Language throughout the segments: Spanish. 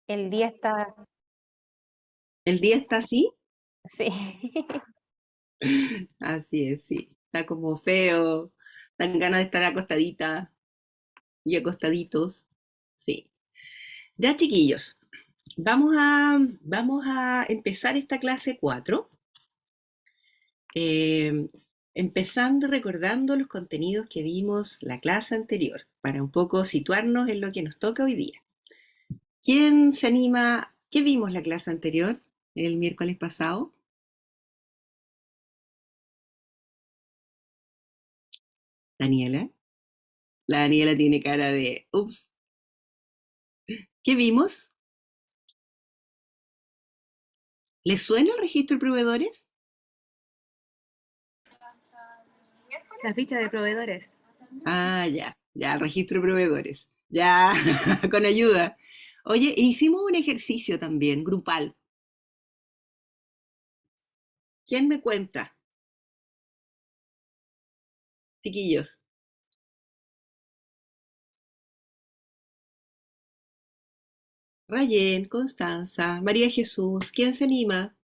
El día está, ¿El día está así? sí. Así es, sí. Está como feo, dan ganas de estar acostadita y acostaditos. Sí. Ya, chiquillos, vamos a empezar esta clase 4, eh, empezando recordando los contenidos que vimos la clase anterior, para un poco situarnos en lo que nos toca hoy día. ¿Quién se anima? ¿Qué vimos la clase anterior, el miércoles pasado? Daniela. La Daniela tiene cara de, ups, ¿qué vimos? ¿Les suena el registro de proveedores? La ficha de proveedores. Ah, ya, ya, el registro de proveedores. Ya, con ayuda. Oye, hicimos un ejercicio también, grupal. ¿Quién me cuenta, chiquillos? Rayén, Constanza, María Jesús, ¿quién se anima?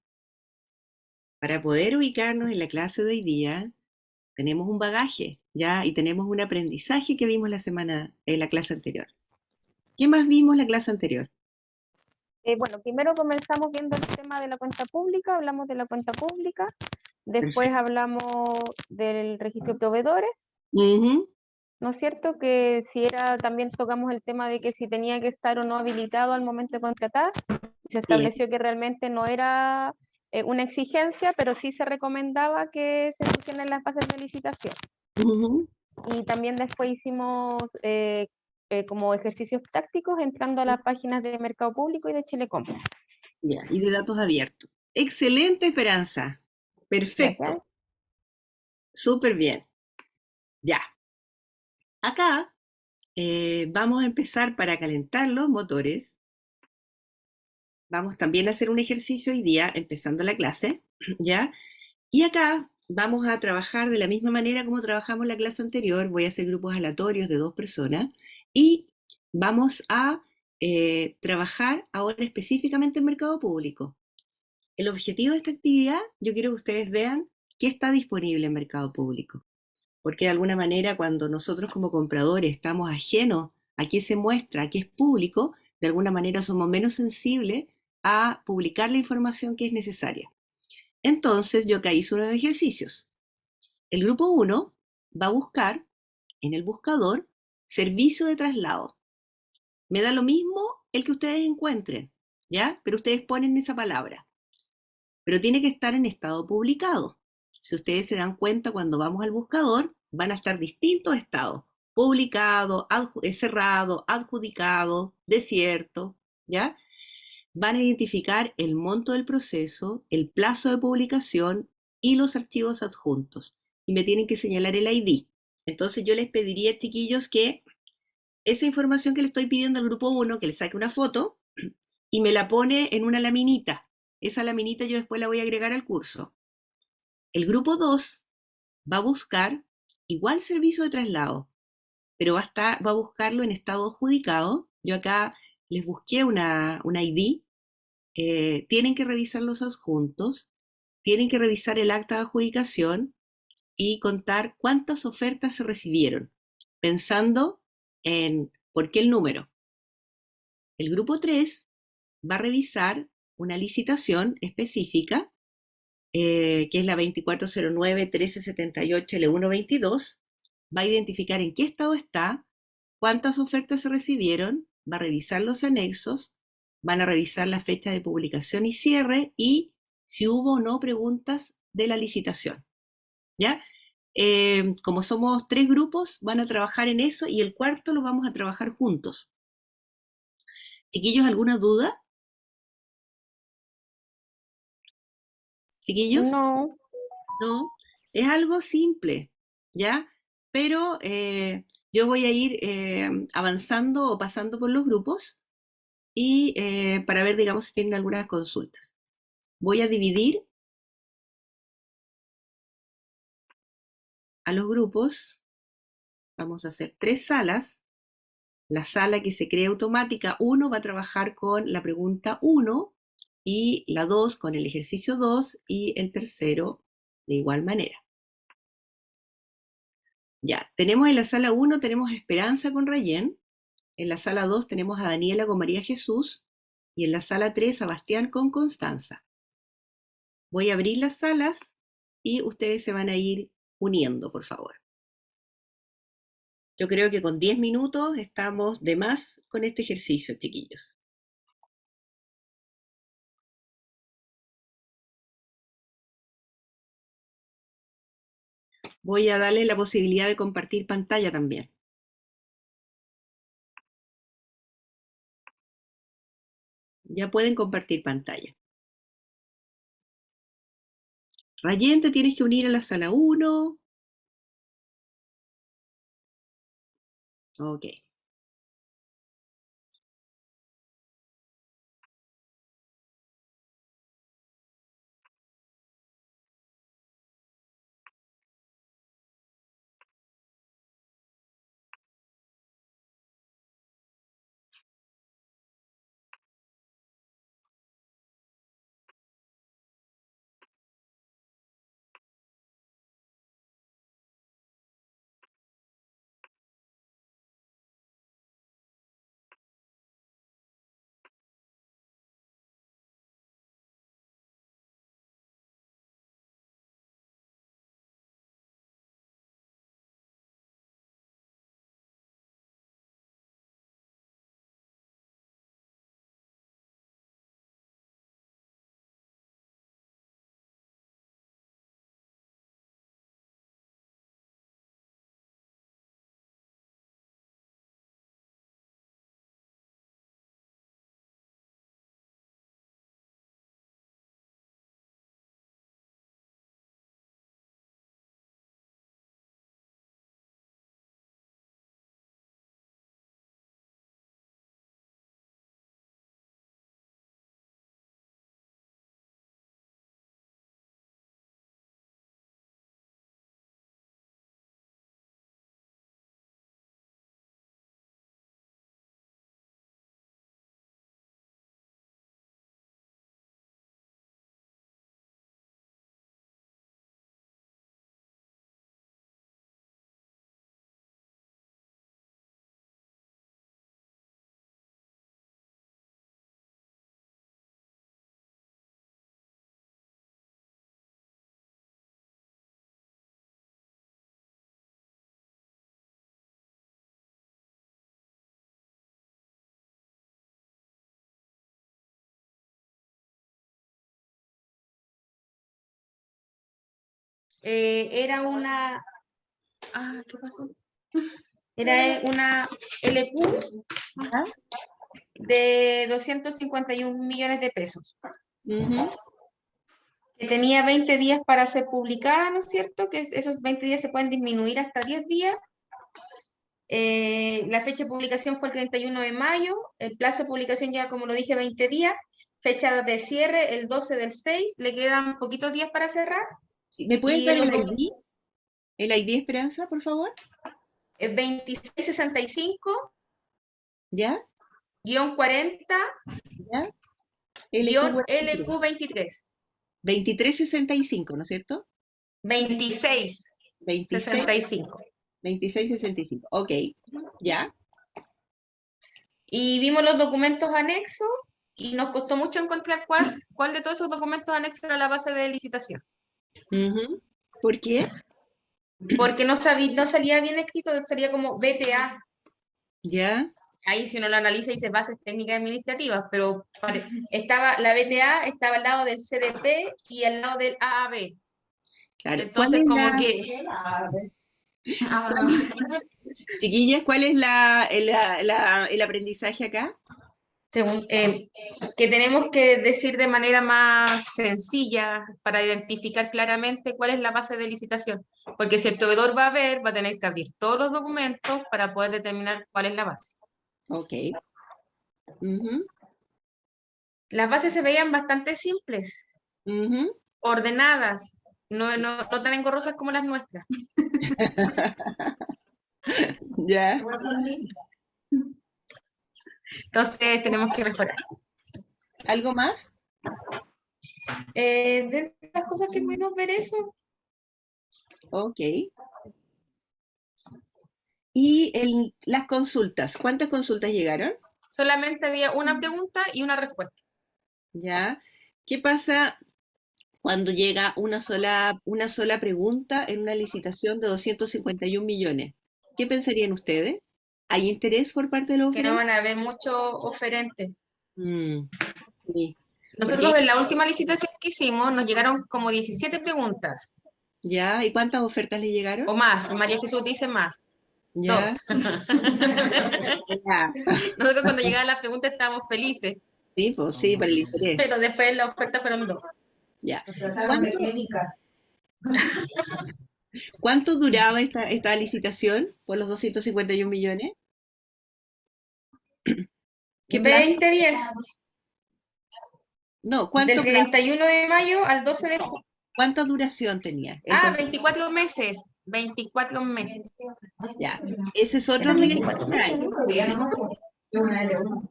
Para poder ubicarnos en la clase de hoy día, tenemos un bagaje, ¿ya? Y tenemos un aprendizaje que vimos la semana, en la clase anterior. ¿Qué más vimos la clase anterior? Bueno, primero comenzamos viendo el tema de la cuenta pública, hablamos de la cuenta pública, después Perfecto. hablamos del registro de proveedores, Ujú. ¿no es cierto? Que si era, también tocamos el tema de que si tenía que estar o no habilitado al momento de contratar, se Sí. estableció que realmente no era una exigencia, pero sí se recomendaba que se pusieran en las bases de licitación. Ujú. Y también después hicimos como ejercicios prácticos entrando a las páginas de Mercado Público y de Chilecom. Ya, y de datos abiertos. Excelente, Esperanza. Gracias. Perfecto. Súper bien. Ya. Acá vamos a empezar para calentar los motores. Vamos también a hacer un ejercicio hoy día, empezando la clase, ¿ya? Y acá vamos a trabajar de la misma manera como trabajamos la clase anterior. Voy a hacer grupos aleatorios de 2 personas y vamos a trabajar ahora específicamente en mercado público. El objetivo de esta actividad, yo quiero que ustedes vean qué está disponible en mercado público, porque de alguna manera cuando nosotros como compradores estamos ajenos a qué se muestra, a qué es público, de alguna manera somos menos sensibles a publicar la información que es necesaria. Entonces yo acá hice unos ejercicios. El grupo 1 va a buscar en el buscador servicio de traslado. Me da lo mismo el que ustedes encuentren, ¿ya? Pero ustedes ponen esa palabra. Pero tiene que estar en estado publicado. Si ustedes se dan cuenta, cuando vamos al buscador, van a estar distintos estados: publicado, cerrado, adjudicado, desierto, ¿ya? Van a identificar el monto del proceso, el plazo de publicación y los archivos adjuntos. Y me tienen que señalar el ID. Entonces yo les pediría, chiquillos, que esa información que le estoy pidiendo al grupo 1, que le saque una foto y me la pone en una laminita. Esa laminita yo después la voy a agregar al curso. El grupo 2 va a buscar igual servicio de traslado, pero va a buscarlo en estado adjudicado. Yo acá les busqué una ID. Tienen que revisar los adjuntos, tienen que revisar el acta de adjudicación y contar cuántas ofertas se recibieron, pensando en por qué el número. El grupo 3 va a revisar una licitación específica, que es la 2409-1378L122, va a identificar en qué estado está, cuántas ofertas se recibieron, va a revisar los anexos, van a revisar la fecha de publicación y cierre y si hubo o no preguntas de la licitación. ¿Ya? Como somos 3 grupos, van a trabajar en eso y el cuarto lo vamos a trabajar juntos. Chiquillos, ¿alguna duda? Chiquillos, No, ¿no? Es algo simple, ¿ya? Pero yo voy a ir avanzando o pasando por los grupos y para ver, digamos, si tienen algunas consultas. Voy a dividir a los grupos, vamos a hacer 3 salas La sala que se crea automática 1 va a trabajar con la pregunta 1 y la 2 con el ejercicio 2 y el tercero de igual manera. Ya, tenemos en la sala 1 tenemos a Esperanza con Rayén, en la sala 2 tenemos a Daniela con María Jesús y en la sala 3 a Bastián con Constanza. Voy a abrir las salas y ustedes se van a ir uniendo, por favor. Yo creo que con 10 minutos estamos de más con este ejercicio, chiquillos. Voy a darles la posibilidad de compartir pantalla también. Ya pueden compartir pantalla. Rayén, te tienes que unir a la sala 1. Ok. Era una... ¿qué pasó? Era una LQ ¿Ah? de 251 millones de pesos, Uh-huh. que tenía 20 días para ser publicada, ¿no es cierto? Que esos 20 días se pueden disminuir hasta 10 días. La fecha de publicación fue el 31 de mayo, el plazo de publicación ya, como lo dije, 20 días, fecha de cierre el 12 del 6, le quedan poquitos días para cerrar. Sí, ¿me puedes Y dar el el otro ID? ¿El ID Esperanza, por favor? es 2665 ¿Ya? guión 40 ¿Ya? guión LQ23. LQ23. 2365, ¿no es cierto? 26, 2665. 2665. Ok. ¿Ya? Y vimos los documentos anexos y nos costó mucho encontrar cuál de todos esos documentos anexos era la base de licitación. Uh-huh. ¿Por qué? Porque no salía bien escrito, salía como BTA. ¿Ya? Ahí si uno lo analiza dice bases técnicas administrativas, pero estaba la BTA estaba al lado del CDP y al lado del AAB. Claro. ¿Cuál Entonces es como la, que chiquillas, cuál es el aprendizaje acá? según, que tenemos que decir de manera más sencilla para identificar claramente cuál es la base de licitación. Porque si el proveedor va a ver, va a tener que abrir todos los documentos para poder determinar cuál es la base. Ok. Uh-huh. Las bases se veían bastante simples, Uh-huh. ordenadas, no tan engorrosas como las nuestras. ¿Ya? Entonces tenemos que mejorar. ¿Algo más? De las cosas que pudimos ver eso, Ok. Y las consultas, ¿cuántas consultas llegaron? solamente había una pregunta y una respuesta. ¿Ya? ¿Qué pasa cuando llega una sola pregunta en una licitación de 251 millones? ¿Qué pensarían ustedes? ¿Hay interés por parte de los Que no oferentes? van a haber muchos oferentes. Mm, sí, Nosotros porque en la última licitación que hicimos nos llegaron como 17 preguntas ya, ¿y cuántas ofertas le llegaron? o más. María Jesús dice más. Dos. Ya, ya. Nosotros cuando llegaban las preguntas estábamos felices, Sí, pues sí, para el interés. pero después las ofertas fueron dos. Ya. Nos trataron de ¿Cuánto, clínica. cuánto duraba esta licitación por los 251 millones? ¿Qué plazo? 2010, No, del ¿cuánto plazo? 31 de mayo al 12 de junio. ¿Cuánta duración tenía el Ah, contrato? 24 meses. 24 meses. Ya. Ese es otro Eran riesgo 24 que meses, hay. ¿no? Porque ya no me acuerdo.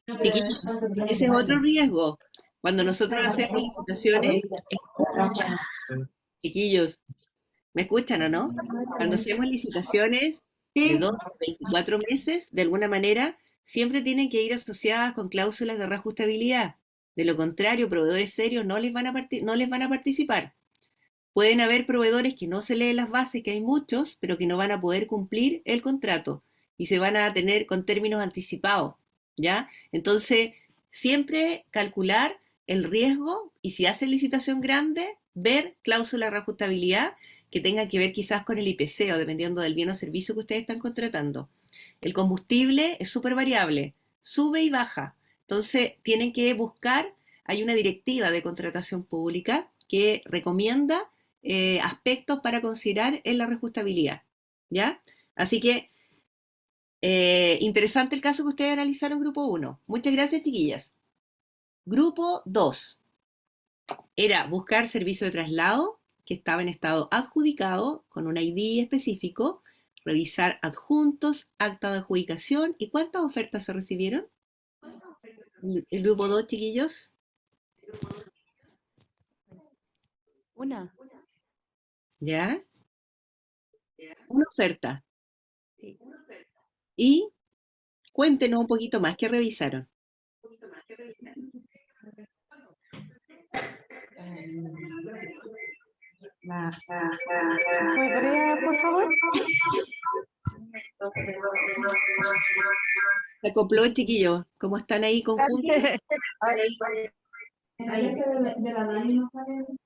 Chiquillos, ese es otro riesgo. Cuando nosotros hacemos licitaciones, chiquillos, ¿me escuchan o no? Cuando hacemos licitaciones de Sí, 2 a 24 meses, de alguna manera, siempre tienen que ir asociadas con cláusulas de reajustabilidad. De lo contrario, proveedores serios no les van a participar. Pueden haber proveedores que no se leen las bases, que hay muchos, pero que no van a poder cumplir el contrato y se van a tener con términos anticipados, ¿ya? Entonces, siempre calcular el riesgo y si hace licitación grande, ver cláusula de reajustabilidad que tenga que ver quizás con el IPC o dependiendo del bien o servicio que ustedes están contratando. El combustible es súper variable, sube y baja. Entonces, tienen que buscar, hay una directiva de contratación pública que recomienda aspectos para considerar en la reajustabilidad, ¿ya? Así que, interesante el caso que ustedes analizaron grupo uno. Muchas gracias, chiquillas. Grupo 2 era buscar servicio de traslado que estaba en estado adjudicado con un ID específico, revisar adjuntos, acta de adjudicación y cuántas ofertas se recibieron. El grupo 2, chiquillos, Una. ¿ya? Una oferta. Sí. Y cuéntenos un poquito más, ¿qué revisaron? La- ¿Podría, por favor? Se acopló, chiquillos, ¿cómo están ahí conjuntos?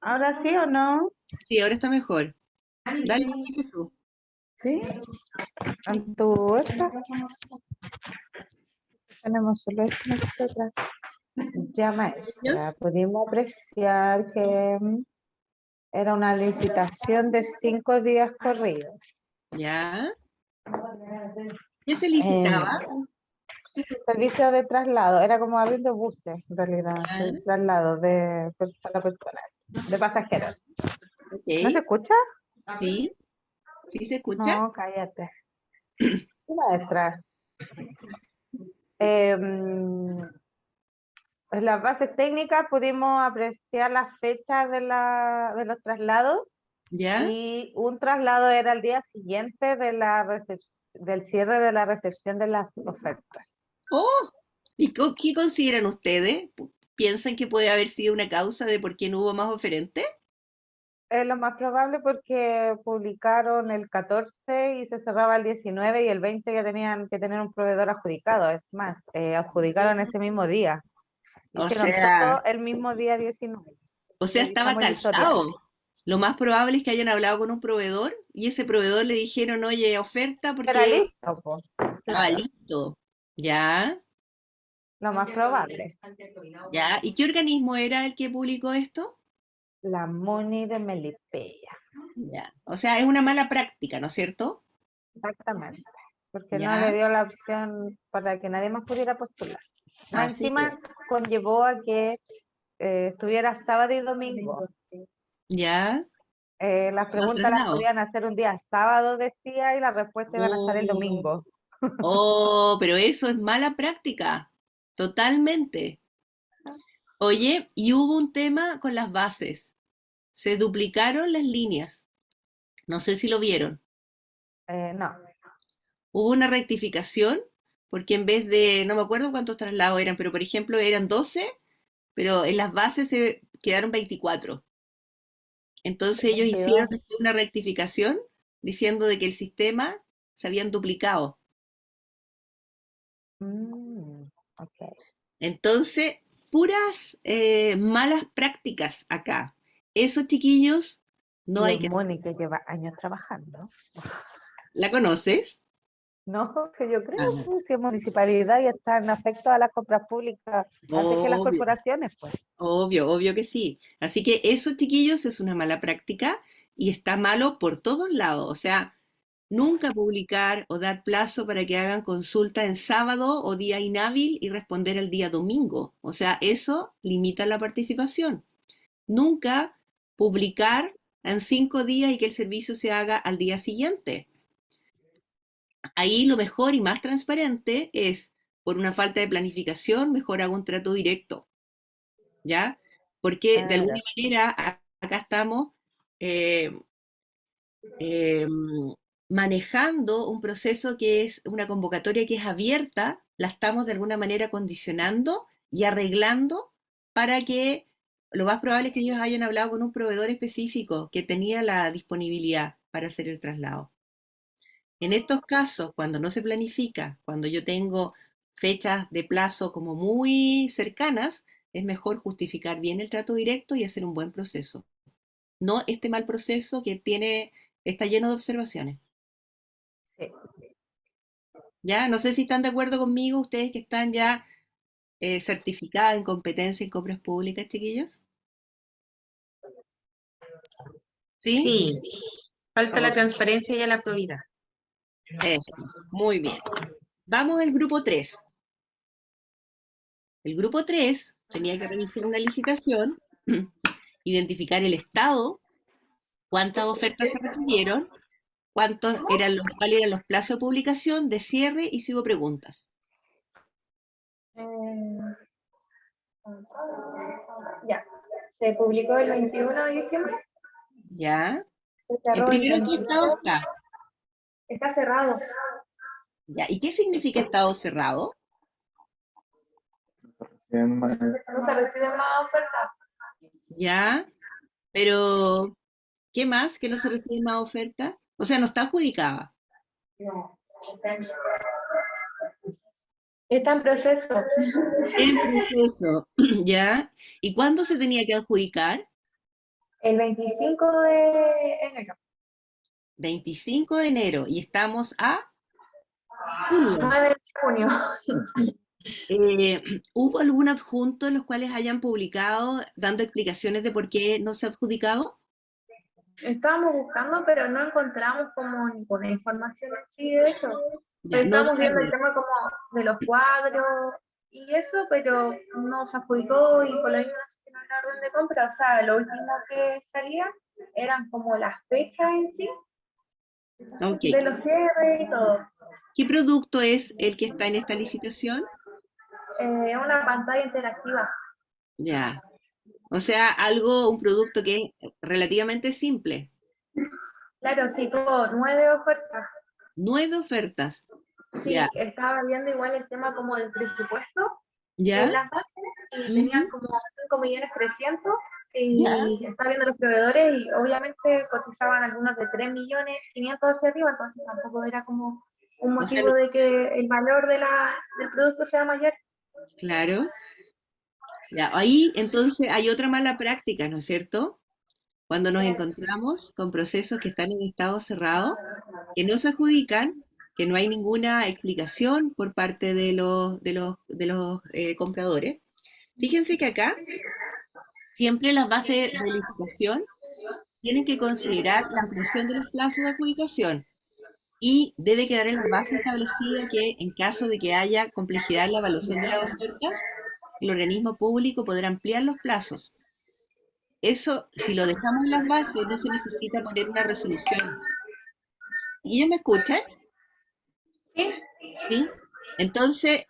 ¿Ahora sí o no? Sí, ahora está mejor. Dale, María Jesús. ¿Sí? ¿En tu esta? Tenemos solo esta nosotras. Ya, maestra, pudimos apreciar que era una licitación de 5 días corridos. ¿Ya? ¿Qué se Eh, licitaba? servicio de traslado, era como abriendo buses, en realidad, ¿Ya? de traslado para personas, de pasajeros. ¿No se Ok, escucha? sí, sí se escucha. No, cállate. Sí, maestra. En las bases técnicas pudimos apreciar las fechas de los traslados ¿Ya? y un traslado era el día siguiente de del cierre de la recepción de las ofertas. Oh, ¿y qué consideran ustedes? ¿Piensan que puede haber sido una causa de por qué no hubo más oferentes? Es lo más probable porque publicaron el 14 y se cerraba el 19 y el 20 ya tenían que tener un proveedor adjudicado. Es más, adjudicaron ese mismo día. O Hicieron todo sea, el mismo día 19. estaba Revisamos el historial. calzado. Lo más probable es que hayan hablado con un proveedor y ese proveedor le dijeron, oye, oferta Era porque listo, pues. estaba Claro, listo. ¿Ya? lo más probable. ¿Ya? ¿Y qué organismo era el que publicó esto? La Muni de Melipilla, Ya. O sea, es una mala práctica, ¿no es cierto? exactamente. Porque no le Ya. dio la opción para que nadie más pudiera postular. Más Así encima es. conllevó a que estuviera sábado y domingo. Ya. Las Los preguntas las traslados. podían hacer un día sábado, decía, y las respuestas iban a estar el Oh, domingo. Oh, pero eso es mala práctica, totalmente. Oye, y hubo un tema con las bases. Se duplicaron las líneas. No sé si lo vieron. No. Hubo una rectificación, porque en vez de, no me acuerdo cuántos traslados eran, pero por ejemplo eran 12, pero en las bases se quedaron 24. Entonces ellos hicieron 22. después una rectificación diciendo de que el sistema se habían duplicado. Ok. Entonces, puras malas prácticas acá. Esos chiquillos no Y hay es que... Mónica lleva años trabajando. ¿La conoces? No, que yo creo Ah, que si es municipalidad y está en afecto a las compras públicas antes que las obvio, corporaciones, pues. obvio, obvio que sí. Así que esos chiquillos es una mala práctica y está malo por todos lados. O sea, nunca publicar o dar plazo para que hagan consulta en sábado o día inhábil y responder el día domingo. O sea, eso limita la participación. Nunca publicar en 5 días y que el servicio se haga al día siguiente. Ahí lo mejor y más transparente es, por una falta de planificación, mejor hago un trato directo, ¿ya? Porque de alguna Claro. manera acá estamos eh, eh, manejando un proceso que es una convocatoria que es abierta, la estamos de alguna manera condicionando y arreglando para que lo más probable es que ellos hayan hablado con un proveedor específico que tenía la disponibilidad para hacer el traslado. En estos casos, cuando no se planifica, cuando yo tengo fechas de plazo como muy cercanas, es mejor justificar bien el trato directo y hacer un buen proceso. No este mal proceso que está lleno de observaciones. Sí. ¿Ya? No sé si están de acuerdo conmigo, ustedes que están ya certificadas en competencia en compras públicas, chiquillos. ¿Sí? Sí, falta la Ok, transparencia y la probidad. eso, muy bien. Vamos al grupo 3. El grupo 3 tenía que revisar una licitación, identificar el estado, cuántas ofertas se recibieron, cuáles eran los plazos de publicación, de cierre y si hubo preguntas. Eh, ya, se publicó el 21 de diciembre, ¿Ya? se En cerró el primero, ¿qué 23, estado está? está cerrado, ¿Ya? ¿Y qué significa estado cerrado? no se reciben más ofertas. ¿Ya? Pero, ¿qué más? ¿Que no se recibe más oferta? O sea, no está adjudicada. No, está en proceso. En proceso, ¿ya? ¿Y cuándo se tenía que adjudicar? El 25 de enero, 25 de enero y estamos a junio. 9 de junio. Eh, ¿Hubo algún adjunto en los cuales hayan publicado dando explicaciones de por qué no se ha adjudicado? Estábamos buscando, pero no encontramos como ninguna información así de eso. Ya, no Estamos viendo el descargué. tema como de los cuadros y eso, pero no se adjudicó y por la misma no se hicieron la orden de compra. O sea, lo último que salía eran como las fechas en sí, Ok. de los cierres y todo. ¿Qué producto es el que está en esta licitación? Una pantalla interactiva. Ya. O sea, un producto que es relativamente simple. Claro, sí, tuvo 9 ofertas. 9 ofertas. Ya. Sí, estaba viendo igual el tema como del presupuesto en ¿Ya? las bases y tenían Ujú. como 5.300.000 ¿Ya? y estaba viendo los proveedores y obviamente cotizaban algunos de 3.500.000 hacia arriba, entonces tampoco era como un O sea, motivo de que el valor del producto sea mayor. claro. Ya. Ahí entonces hay otra mala práctica, ¿no es cierto? Cuando nos encontramos con procesos que están en estado cerrado, que no se adjudican, que no hay ninguna explicación por parte de los compradores. Fíjense que acá siempre las bases de licitación tienen que considerar la ampliación de los plazos de adjudicación y debe quedar en las bases establecida que en caso de que haya complejidad en la evaluación de las ofertas, el organismo público podrá ampliar los plazos. Eso, si lo dejamos en las bases, no se necesita poner una resolución. ¿Y ellos me escuchan? ¿Sí? ¿sí? Entonces,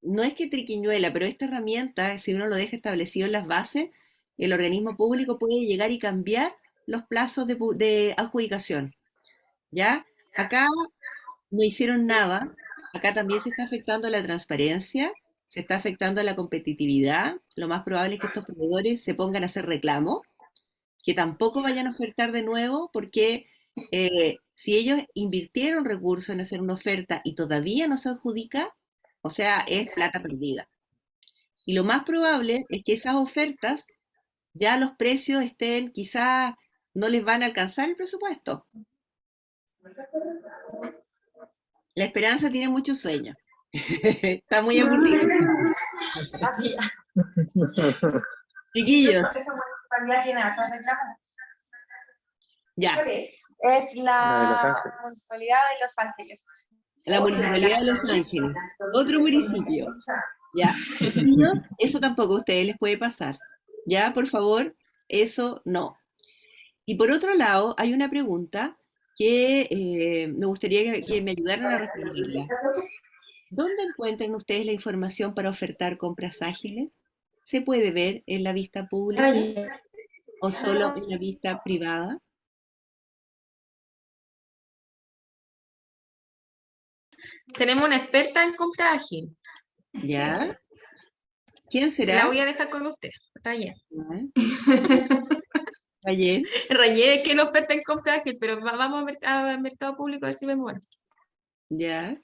no es que triquiñuela, pero esta herramienta, si uno lo deja establecido en las bases, el organismo público puede llegar y cambiar los plazos de adjudicación, ¿ya? Acá no hicieron nada, acá también se está afectando la transparencia, se está afectando la competitividad, lo más probable es que estos proveedores se pongan a hacer reclamos, que tampoco vayan a ofertar de nuevo, porque si ellos invirtieron recursos en hacer una oferta y todavía no se adjudica, o sea, es plata perdida. Y lo más probable es que esas ofertas ya los precios estén, quizás no les van a alcanzar el presupuesto. La esperanza tiene mucho sueño. Está muy aburrido. Así, Chiquillos, esa municipalidad tiene hartos reclamos. ya. ¿Cuál es la municipalidad de Los Ángeles. La Municipalidad de Los Ángeles, otro municipio. ¿Ya? Chiquillos, eso tampoco a ustedes les puede pasar. ¿Ya? Por favor, eso no. Y por otro lado, hay una pregunta que me gustaría que me ayudaran a responderla. ¿Dónde encuentran ustedes la información para ofertar compras ágiles? ¿Se puede ver en la vista pública o solo en la vista privada? Tenemos una experta en compra ágil. ¿Ya? ¿Quién Se la será? voy a dejar con usted, Rayén. Rayén. Rayén es que la oferta en compra ágil, pero vamos a mercado público a ver si vemos algo. ¿Ya?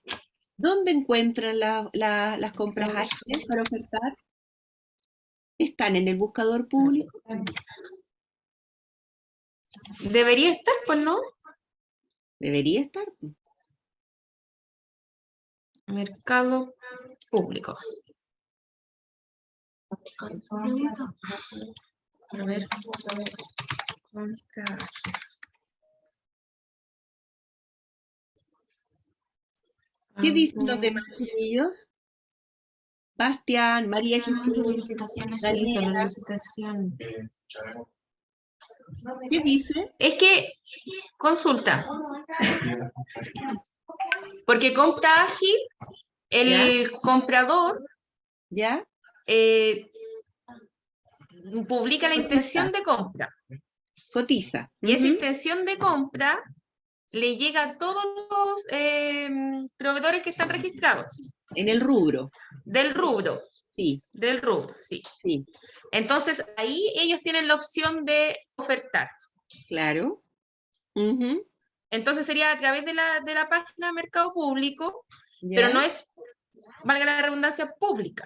¿Dónde encuentran las compras ágiles para ofertar? ¿Están en el buscador público? Debería estar, pues no. Debería estar. Mercado público. A ver. Compra ágil. ¿Qué dicen los demás chiquillos? Bastián, María Jesús, Licitaciones, sí, son las Daniela, licitaciones. ¿qué dicen? Es que, consulta, porque compra ágil, ¿Ya? el comprador ¿Ya? eh, publica la intención de compra. Cotiza. Y esa Ujú. intención de compra le llega a todos los proveedores que están registrados En el rubro. del rubro, Sí, sí. sí, Entonces ahí ellos tienen la opción de ofertar. claro. Ujú. Entonces sería a través de la página Mercado Público, pero ¿Ya? no es, valga la redundancia, pública.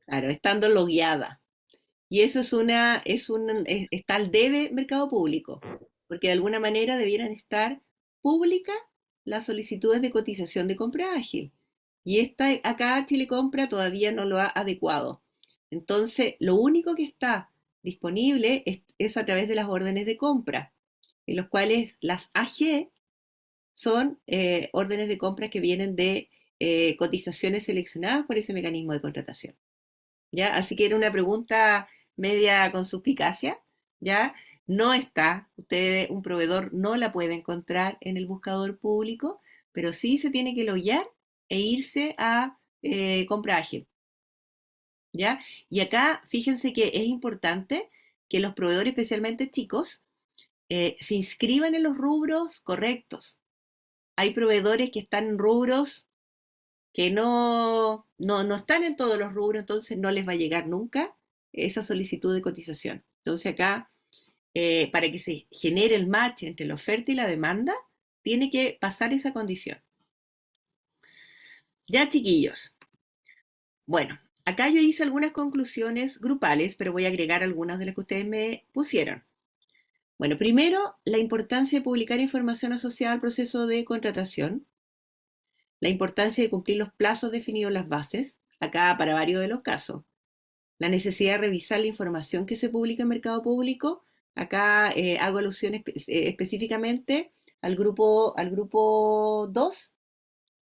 Claro, estando logueada. Y eso está al debe Mercado Público, porque de alguna manera debieran estar públicas las solicitudes de cotización de compra ágil. Y acá Chile Compra todavía no lo ha adecuado. Entonces, lo único que está disponible es a través de las órdenes de compra, en los cuales las AG son órdenes de compra que vienen de cotizaciones seleccionadas por ese mecanismo de contratación. ¿Ya? Así que era una pregunta media con suspicacia, ¿ya? No está, un proveedor no la puede encontrar en el buscador público, pero sí se tiene que loguear e irse a compra ágil, ¿ya? Y acá fíjense que es importante que los proveedores, especialmente chicos, se inscriban en los rubros correctos. Hay proveedores que están en rubros que no están en todos los rubros, entonces no les va a llegar nunca esa solicitud de cotización. Entonces acá, para que se genere el match entre la oferta y la demanda, tiene que pasar esa condición. Ya, chiquillos. Bueno, acá yo hice algunas conclusiones grupales, pero voy a agregar algunas de las que ustedes me pusieron. Bueno, primero, la importancia de publicar información asociada al proceso de contratación. La importancia de cumplir los plazos definidos en las bases, acá para varios de los casos. La necesidad de revisar la información que se publica en Mercado Público. Acá hago alusión específicamente al grupo 2,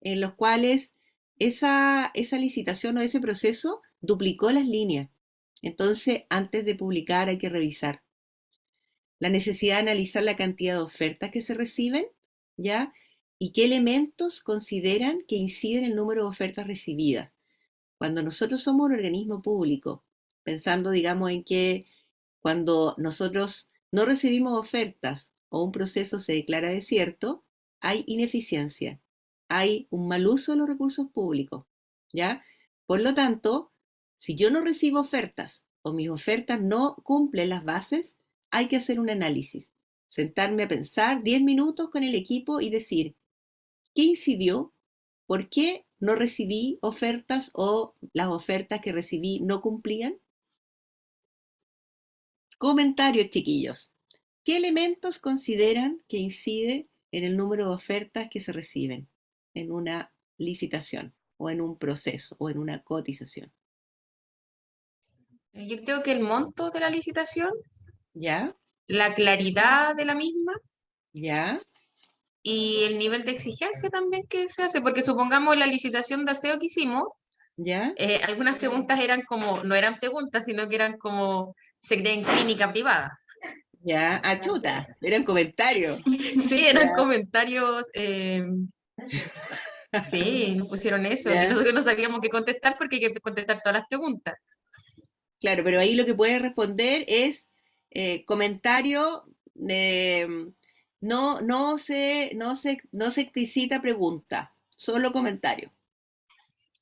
en los cuales esa licitación o ese proceso duplicó las líneas. Entonces, antes de publicar hay que revisar. La necesidad de analizar la cantidad de ofertas que se reciben, ¿ya? ¿Y qué elementos consideran que inciden en el número de ofertas recibidas? Cuando nosotros somos un organismo público, pensando, digamos, en que cuando nosotros no recibimos ofertas o un proceso se declara desierto, hay ineficiencia, hay un mal uso de los recursos públicos, ¿ya? Por lo tanto, si yo no recibo ofertas o mis ofertas no cumplen las bases, hay que hacer un análisis, sentarme a pensar 10 minutos con el equipo y decir, ¿qué incidió? ¿Por qué no recibí ofertas o las ofertas que recibí no cumplían? Comentarios, chiquillos. ¿Qué elementos consideran que incide en el número de ofertas que se reciben en una licitación o en un proceso o en una cotización? Yo creo que el monto de la licitación, ¿Ya? la claridad de la misma ¿Ya? y el nivel de exigencia también que se hace, porque supongamos la licitación de aseo que hicimos, ¿Ya? algunas preguntas eran como, no eran preguntas, sino que eran como, se cree en clínica privada. ¿Ya? Achuta, eran comentarios. Sí, eran ¿Ya? comentarios, sí, nos pusieron eso, y ¿Ya? nosotros no sabíamos qué contestar porque hay que contestar todas las preguntas. Claro, pero ahí lo que puedes responder es comentario, no se explicita pregunta, solo comentario.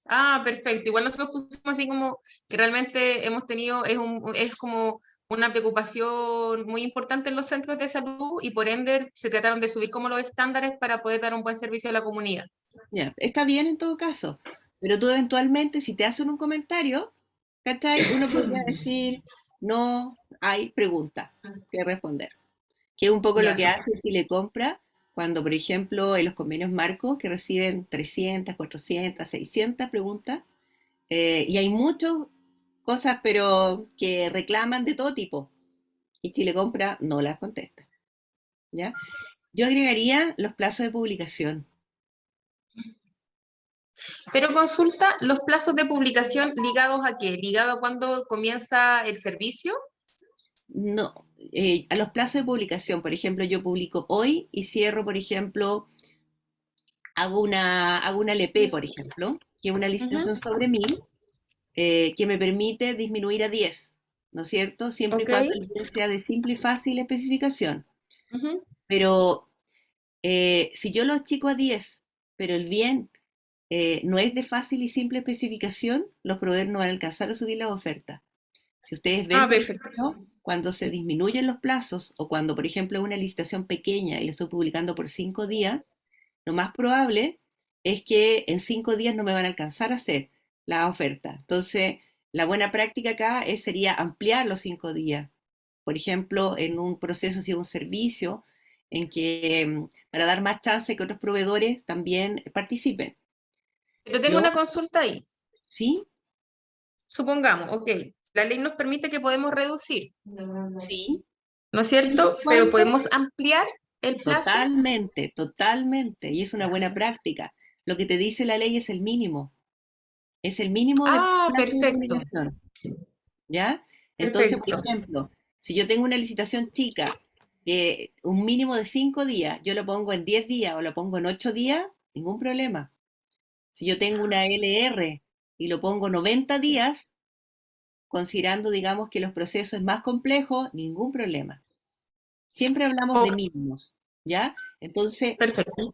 Ah, perfecto. Igual nosotros pusimos así como que realmente hemos tenido, es como una preocupación muy importante en los centros de salud y por ende se trataron de subir como los estándares para poder dar un buen servicio a la comunidad. Ya, está bien en todo caso, pero tú eventualmente, si te hacen un comentario, ¿cachai? Uno podría decir, no hay pregunta que responder, que es un poco lo Ya, que hace Chile Compra cuando, por ejemplo, en los convenios marcos que reciben 300, 400, 600 preguntas, y hay muchas cosas, pero que reclaman de todo tipo, y Chile Compra no las contesta, ¿ya? Yo agregaría los plazos de publicación. pero consulta los plazos de publicación ligados a qué, ligado a cuándo comienza el servicio. No, a los plazos de publicación, por ejemplo, yo publico hoy y cierro, por ejemplo, hago una LP, por ejemplo, que es una Ujú, licitación sobre 1000, que me permite disminuir a 10, ¿no es cierto? Siempre y ok, cuando el bien sea de simple y fácil especificación. ujú. Pero si yo lo achico a 10, pero el bien no es de fácil y simple especificación, los proveedores no van a alcanzar a subir las ofertas. Si ustedes ven, Ah, por perfecto. ejemplo, cuando se disminuyen los plazos o cuando, por ejemplo, es una licitación pequeña y lo estoy publicando por 5 días, lo más probable es que en 5 días no me van a alcanzar a hacer la oferta. Entonces, la buena práctica acá sería ampliar los 5 días. Por ejemplo, en un proceso, si es un servicio, en que para dar más chance que otros proveedores también participen. Pero tengo Lo, una consulta ahí. ¿Sí? Supongamos, ok, la ley nos permite que podemos reducir, Sí. ¿no es Siempre cierto? y Pero cuando podemos ampliar el plazo. Totalmente, totalmente. Y es una buena práctica. Lo que te dice la ley es el mínimo. Es el mínimo de Ah, plazo de perfecto, publicación. ¿Ya? Entonces, por perfecto. ejemplo, si yo tengo una licitación chica, un mínimo de 5 días, yo lo pongo en 10 días o lo pongo en 8 días, ningún problema. Si yo tengo una LR y lo pongo 90 días, considerando, digamos, que los procesos es más complejos, ningún problema. Siempre hablamos de Ok, mínimos, ¿ya? Entonces, perfecto.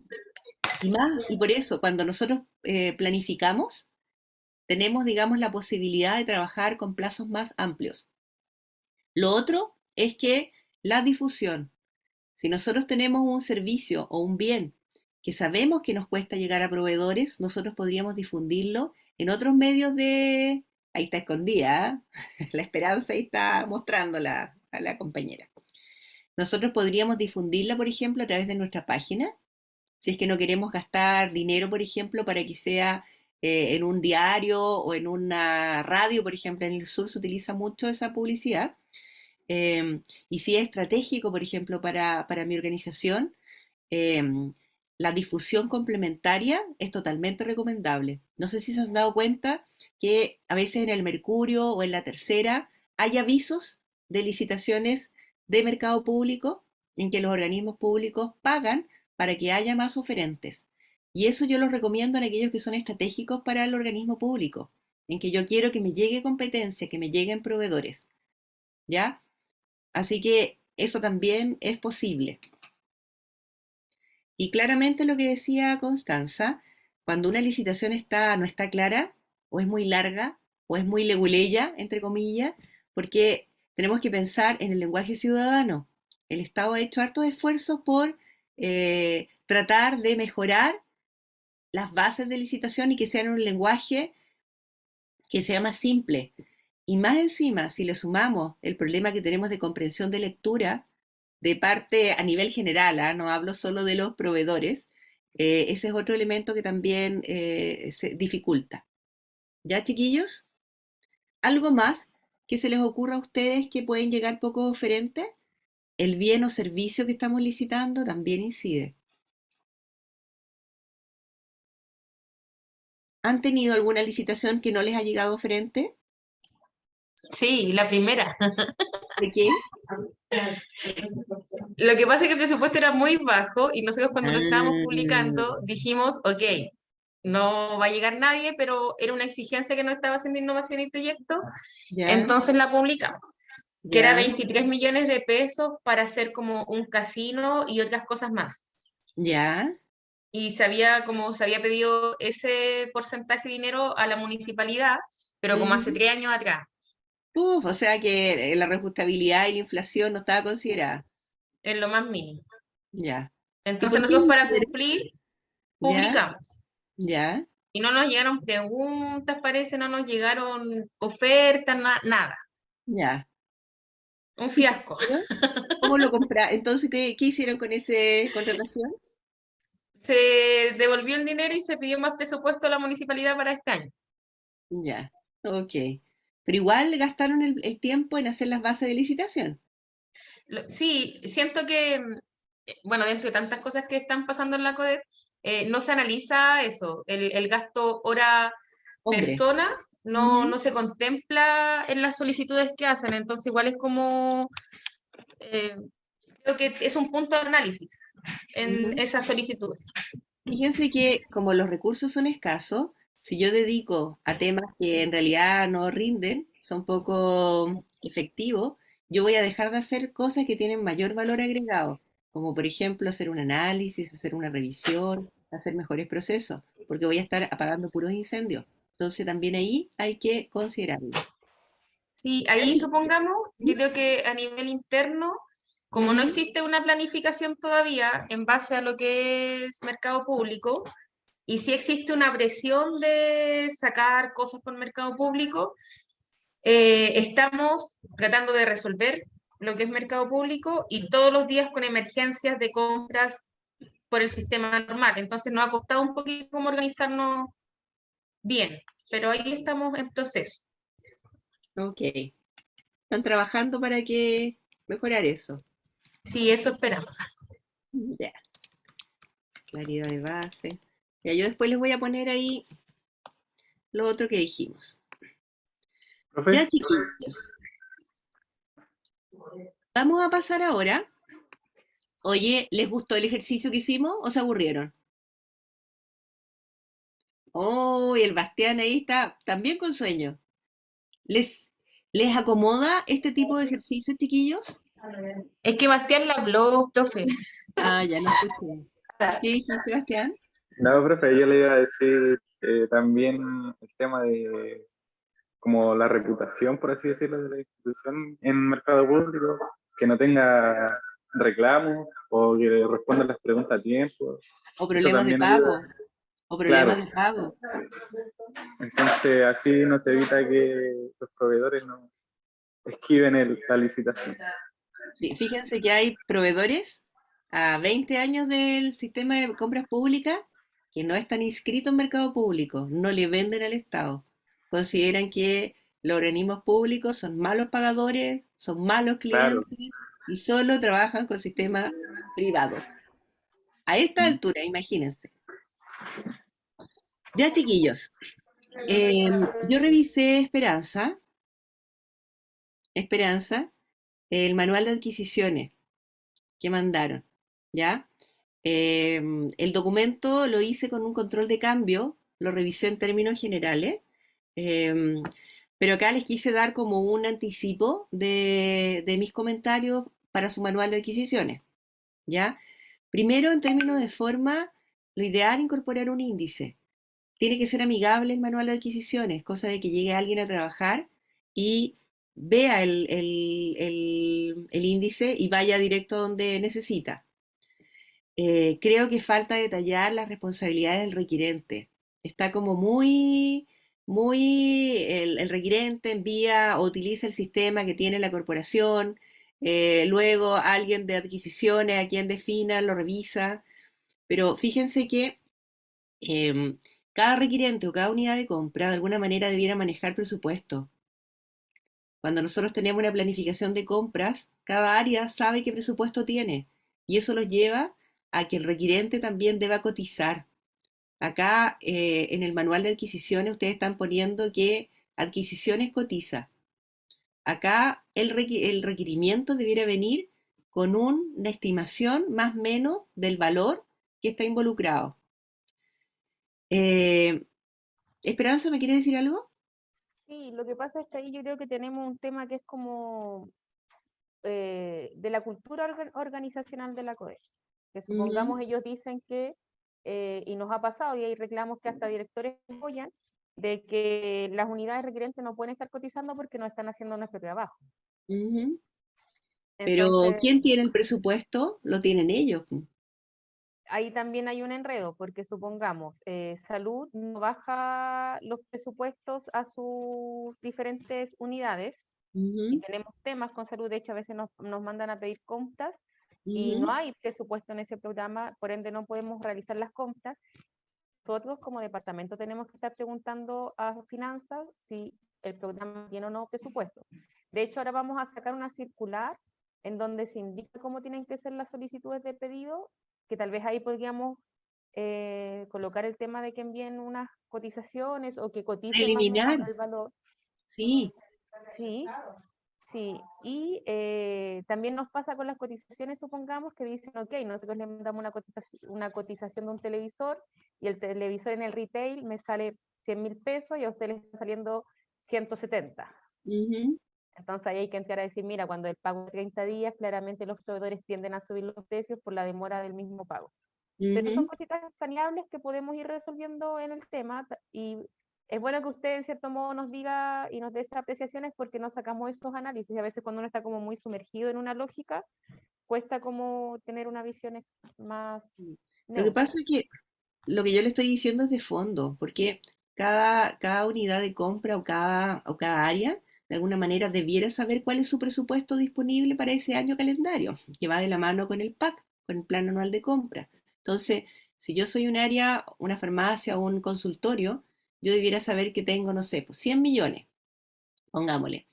y por eso, cuando nosotros planificamos, tenemos, digamos, la posibilidad de trabajar con plazos más amplios. Lo otro es que la difusión, si nosotros tenemos un servicio o un bien que sabemos que nos cuesta llegar a proveedores, nosotros podríamos difundirlo en otros medios de... Ahí está escondida, ¿eh? La esperanza ahí está mostrándola a la compañera. Nosotros podríamos difundirla, por ejemplo, a través de nuestra página, si es que no queremos gastar dinero, por ejemplo, para que sea en un diario o en una radio, por ejemplo, en el sur se utiliza mucho esa publicidad. Y si es estratégico, por ejemplo, para mi organización, eh, la difusión complementaria es totalmente recomendable. No sé si se han dado cuenta que a veces en el Mercurio o en la Tercera hay avisos de licitaciones de mercado público en que los organismos públicos pagan para que haya más oferentes. Y eso yo lo recomiendo en aquellos que son estratégicos para el organismo público, en que yo quiero que me llegue competencia, que me lleguen proveedores, ¿ya? Así que eso también es posible. Y claramente lo que decía Constanza, cuando una licitación no está clara, o es muy larga, o es muy leguleya, entre comillas, porque tenemos que pensar en el lenguaje ciudadano. El Estado ha hecho hartos esfuerzos por tratar de mejorar las bases de licitación y que sean un lenguaje que sea más simple. Y más encima, si le sumamos el problema que tenemos de comprensión de lectura de parte a nivel general, no hablo solo de los proveedores, ese es otro elemento que también se dificulta. ¿Ya, chiquillos? ¿Algo más que se les ocurra a ustedes que pueden llegar poco oferentes? El bien o servicio que estamos licitando también incide. ¿Han tenido alguna licitación que no les ha llegado oferente? Sí, la primera. ¿De qué? Lo que pasa es que el presupuesto era muy bajo y nosotros cuando lo estábamos Ah, publicando dijimos, ok, no va a llegar nadie, pero era una exigencia que no estaba haciendo innovación y proyecto, ya, entonces la publicamos, que era ya, 23 millones de pesos para hacer como un casino y otras cosas más. ya, Y como se había pedido ese porcentaje de dinero a la municipalidad, pero como hace ujú. 3 años atrás, Uf, o sea que la reajustabilidad y la inflación no estaba considerada. en lo más mínimo. Ya. ¿Y Entonces por qué nosotros para hicieron? cumplir, Ya, publicamos. ya, Y no nos llegaron preguntas, parece, no nos llegaron ofertas, nada. ya. Un ¿Y qué fiasco. hicieron? ¿Cómo lo compraron? Entonces, ¿qué hicieron con esa contratación? Se devolvió el dinero y se pidió más presupuesto a la municipalidad para este año. Ya, ok. Pero igual gastaron el tiempo en hacer las bases de licitación. Sí, siento que, bueno, dentro de tantas cosas que están pasando en la CODEP, no se analiza eso, el gasto hora Hombre. persona Ujú, no se contempla en las solicitudes que hacen, entonces igual es como, eh, creo que es un punto de análisis en ujú. esas solicitudes. Fíjense que como los recursos son escasos, si yo dedico a temas que en realidad no rinden, son poco efectivos, yo voy a dejar de hacer cosas que tienen mayor valor agregado, como por ejemplo hacer un análisis, hacer una revisión, hacer mejores procesos, porque voy a estar apagando puros incendios. Entonces también ahí hay que considerarlo. Sí, ahí supongamos, yo creo que a nivel interno, como no Ujú, existe una planificación todavía en base a lo que es mercado público, y sí existe una presión de sacar cosas por mercado público, estamos tratando de resolver lo que es mercado público y todos los días con emergencias de compras por el sistema normal. Entonces nos ha costado un poquito como organizarnos bien, pero ahí estamos en proceso. ok. Están trabajando para que mejorar eso. Sí, eso esperamos. Ya, claridad de base. Ya, yo después les voy a poner ahí lo otro que dijimos. Profe, Ya, chiquillos, vamos a pasar ahora. Oye, ¿les gustó el ejercicio que hicimos o se aburrieron? Oh, y el Bastián ahí está también con sueño. ¿Les, les acomoda este tipo de ejercicios, chiquillos? Es que Bastián la habló, profe. Ah, ya no escuché. ¿Qué dijiste, Bastián? no, profe, yo le iba a decir también el tema de como la reputación, por así decirlo, de la institución en el mercado público, que no tenga reclamos o que responda las preguntas a tiempo. ¿O Eso problemas de también pago? ayuda, ¿O claro. problemas de pago? Entonces así no se evita que los proveedores no esquiven la licitación. Sí, fíjense que hay proveedores a 20 años del sistema de compras públicas que no están inscritos en mercado público, no le venden al Estado. Consideran que los organismos públicos son malos pagadores, son malos Claro. clientes y solo trabajan con sistemas privados. A esta altura, imagínense. Ya, chiquillos, yo revisé Esperanza, el manual de adquisiciones que mandaron, ¿ya? El documento lo hice con un control de cambio, lo revisé en términos generales, em, pero acá les quise dar como un anticipo de mis comentarios para su manual de adquisiciones, ¿ya? Primero, en términos de forma, lo ideal es incorporar un índice. Tiene que ser amigable el manual de adquisiciones, cosa de que llegue alguien a trabajar y vea el índice y vaya directo donde necesita. Creo que falta detallar las responsabilidades del requirente. Está como el requirente envía o utiliza el sistema que tiene la corporación, luego alguien de adquisiciones a quien defina lo revisa, pero fíjense que em, cada requirente o cada unidad de compra de alguna manera debiera manejar presupuesto. Cuando nosotros tenemos una planificación de compras, cada área sabe qué presupuesto tiene y eso los lleva a que el requirente también deba cotizar. Acá en el manual de adquisiciones ustedes están poniendo que adquisiciones cotiza. Acá el requerimiento debiera venir con una estimación más o menos del valor que está involucrado. Eh, Esperanza, ¿me quiere decir algo? Sí, lo que pasa es que ahí yo creo que tenemos un tema que es como de la cultura organizacional de la COE. Que Ujú, supongamos ellos dicen que, y nos ha pasado, y hay reclamos que hasta directores apoyan, de que las unidades requerentes no pueden estar cotizando porque no están haciendo nuestro trabajo. ujú. Pero Entonces, ¿quién tiene el presupuesto? Lo tienen ellos. ahí también hay un enredo, porque supongamos, salud no baja los presupuestos a sus diferentes unidades, y Ujú, tenemos temas con salud, de hecho a veces nos mandan a pedir compras y no ujú. hay presupuesto en ese programa, por ende no podemos realizar las compras. Nosotros como departamento tenemos que estar preguntando a finanzas si el programa tiene o no presupuesto. De hecho, ahora vamos a sacar una circular en donde se indica cómo tienen que ser las solicitudes de pedido, que tal vez ahí podríamos colocar el tema de que envíen unas cotizaciones o que coticen más o menos Eliminar, el valor. sí. Sí, sí, y también nos pasa con las cotizaciones, supongamos que dicen, ok, nosotros le mandamos una cotización de un televisor y el televisor en el retail me sale 100.000 pesos y a usted le está saliendo 170. Ujú, Entonces ahí hay que entrar a decir, mira, cuando el pago es 30 días, claramente los proveedores tienden a subir los precios por la demora del mismo pago. Pero son ujú. cositas saneables que podemos ir resolviendo en el tema y es bueno que usted en cierto modo nos diga y nos dé esas apreciaciones porque no sacamos esos análisis. Y a veces cuando uno está como muy sumergido en una lógica, cuesta como tener una visión más Lo que pasa neutra. es que lo que yo le estoy diciendo es de fondo, porque cada unidad de compra o cada área, de alguna manera, debiera saber cuál es su presupuesto disponible para ese año calendario, que va de la mano con el PAC, con el plan anual de compra. Entonces, si yo soy un área, una farmacia o un consultorio, yo debiera saber que tengo, no sé, pues 100 millones, pongámosle,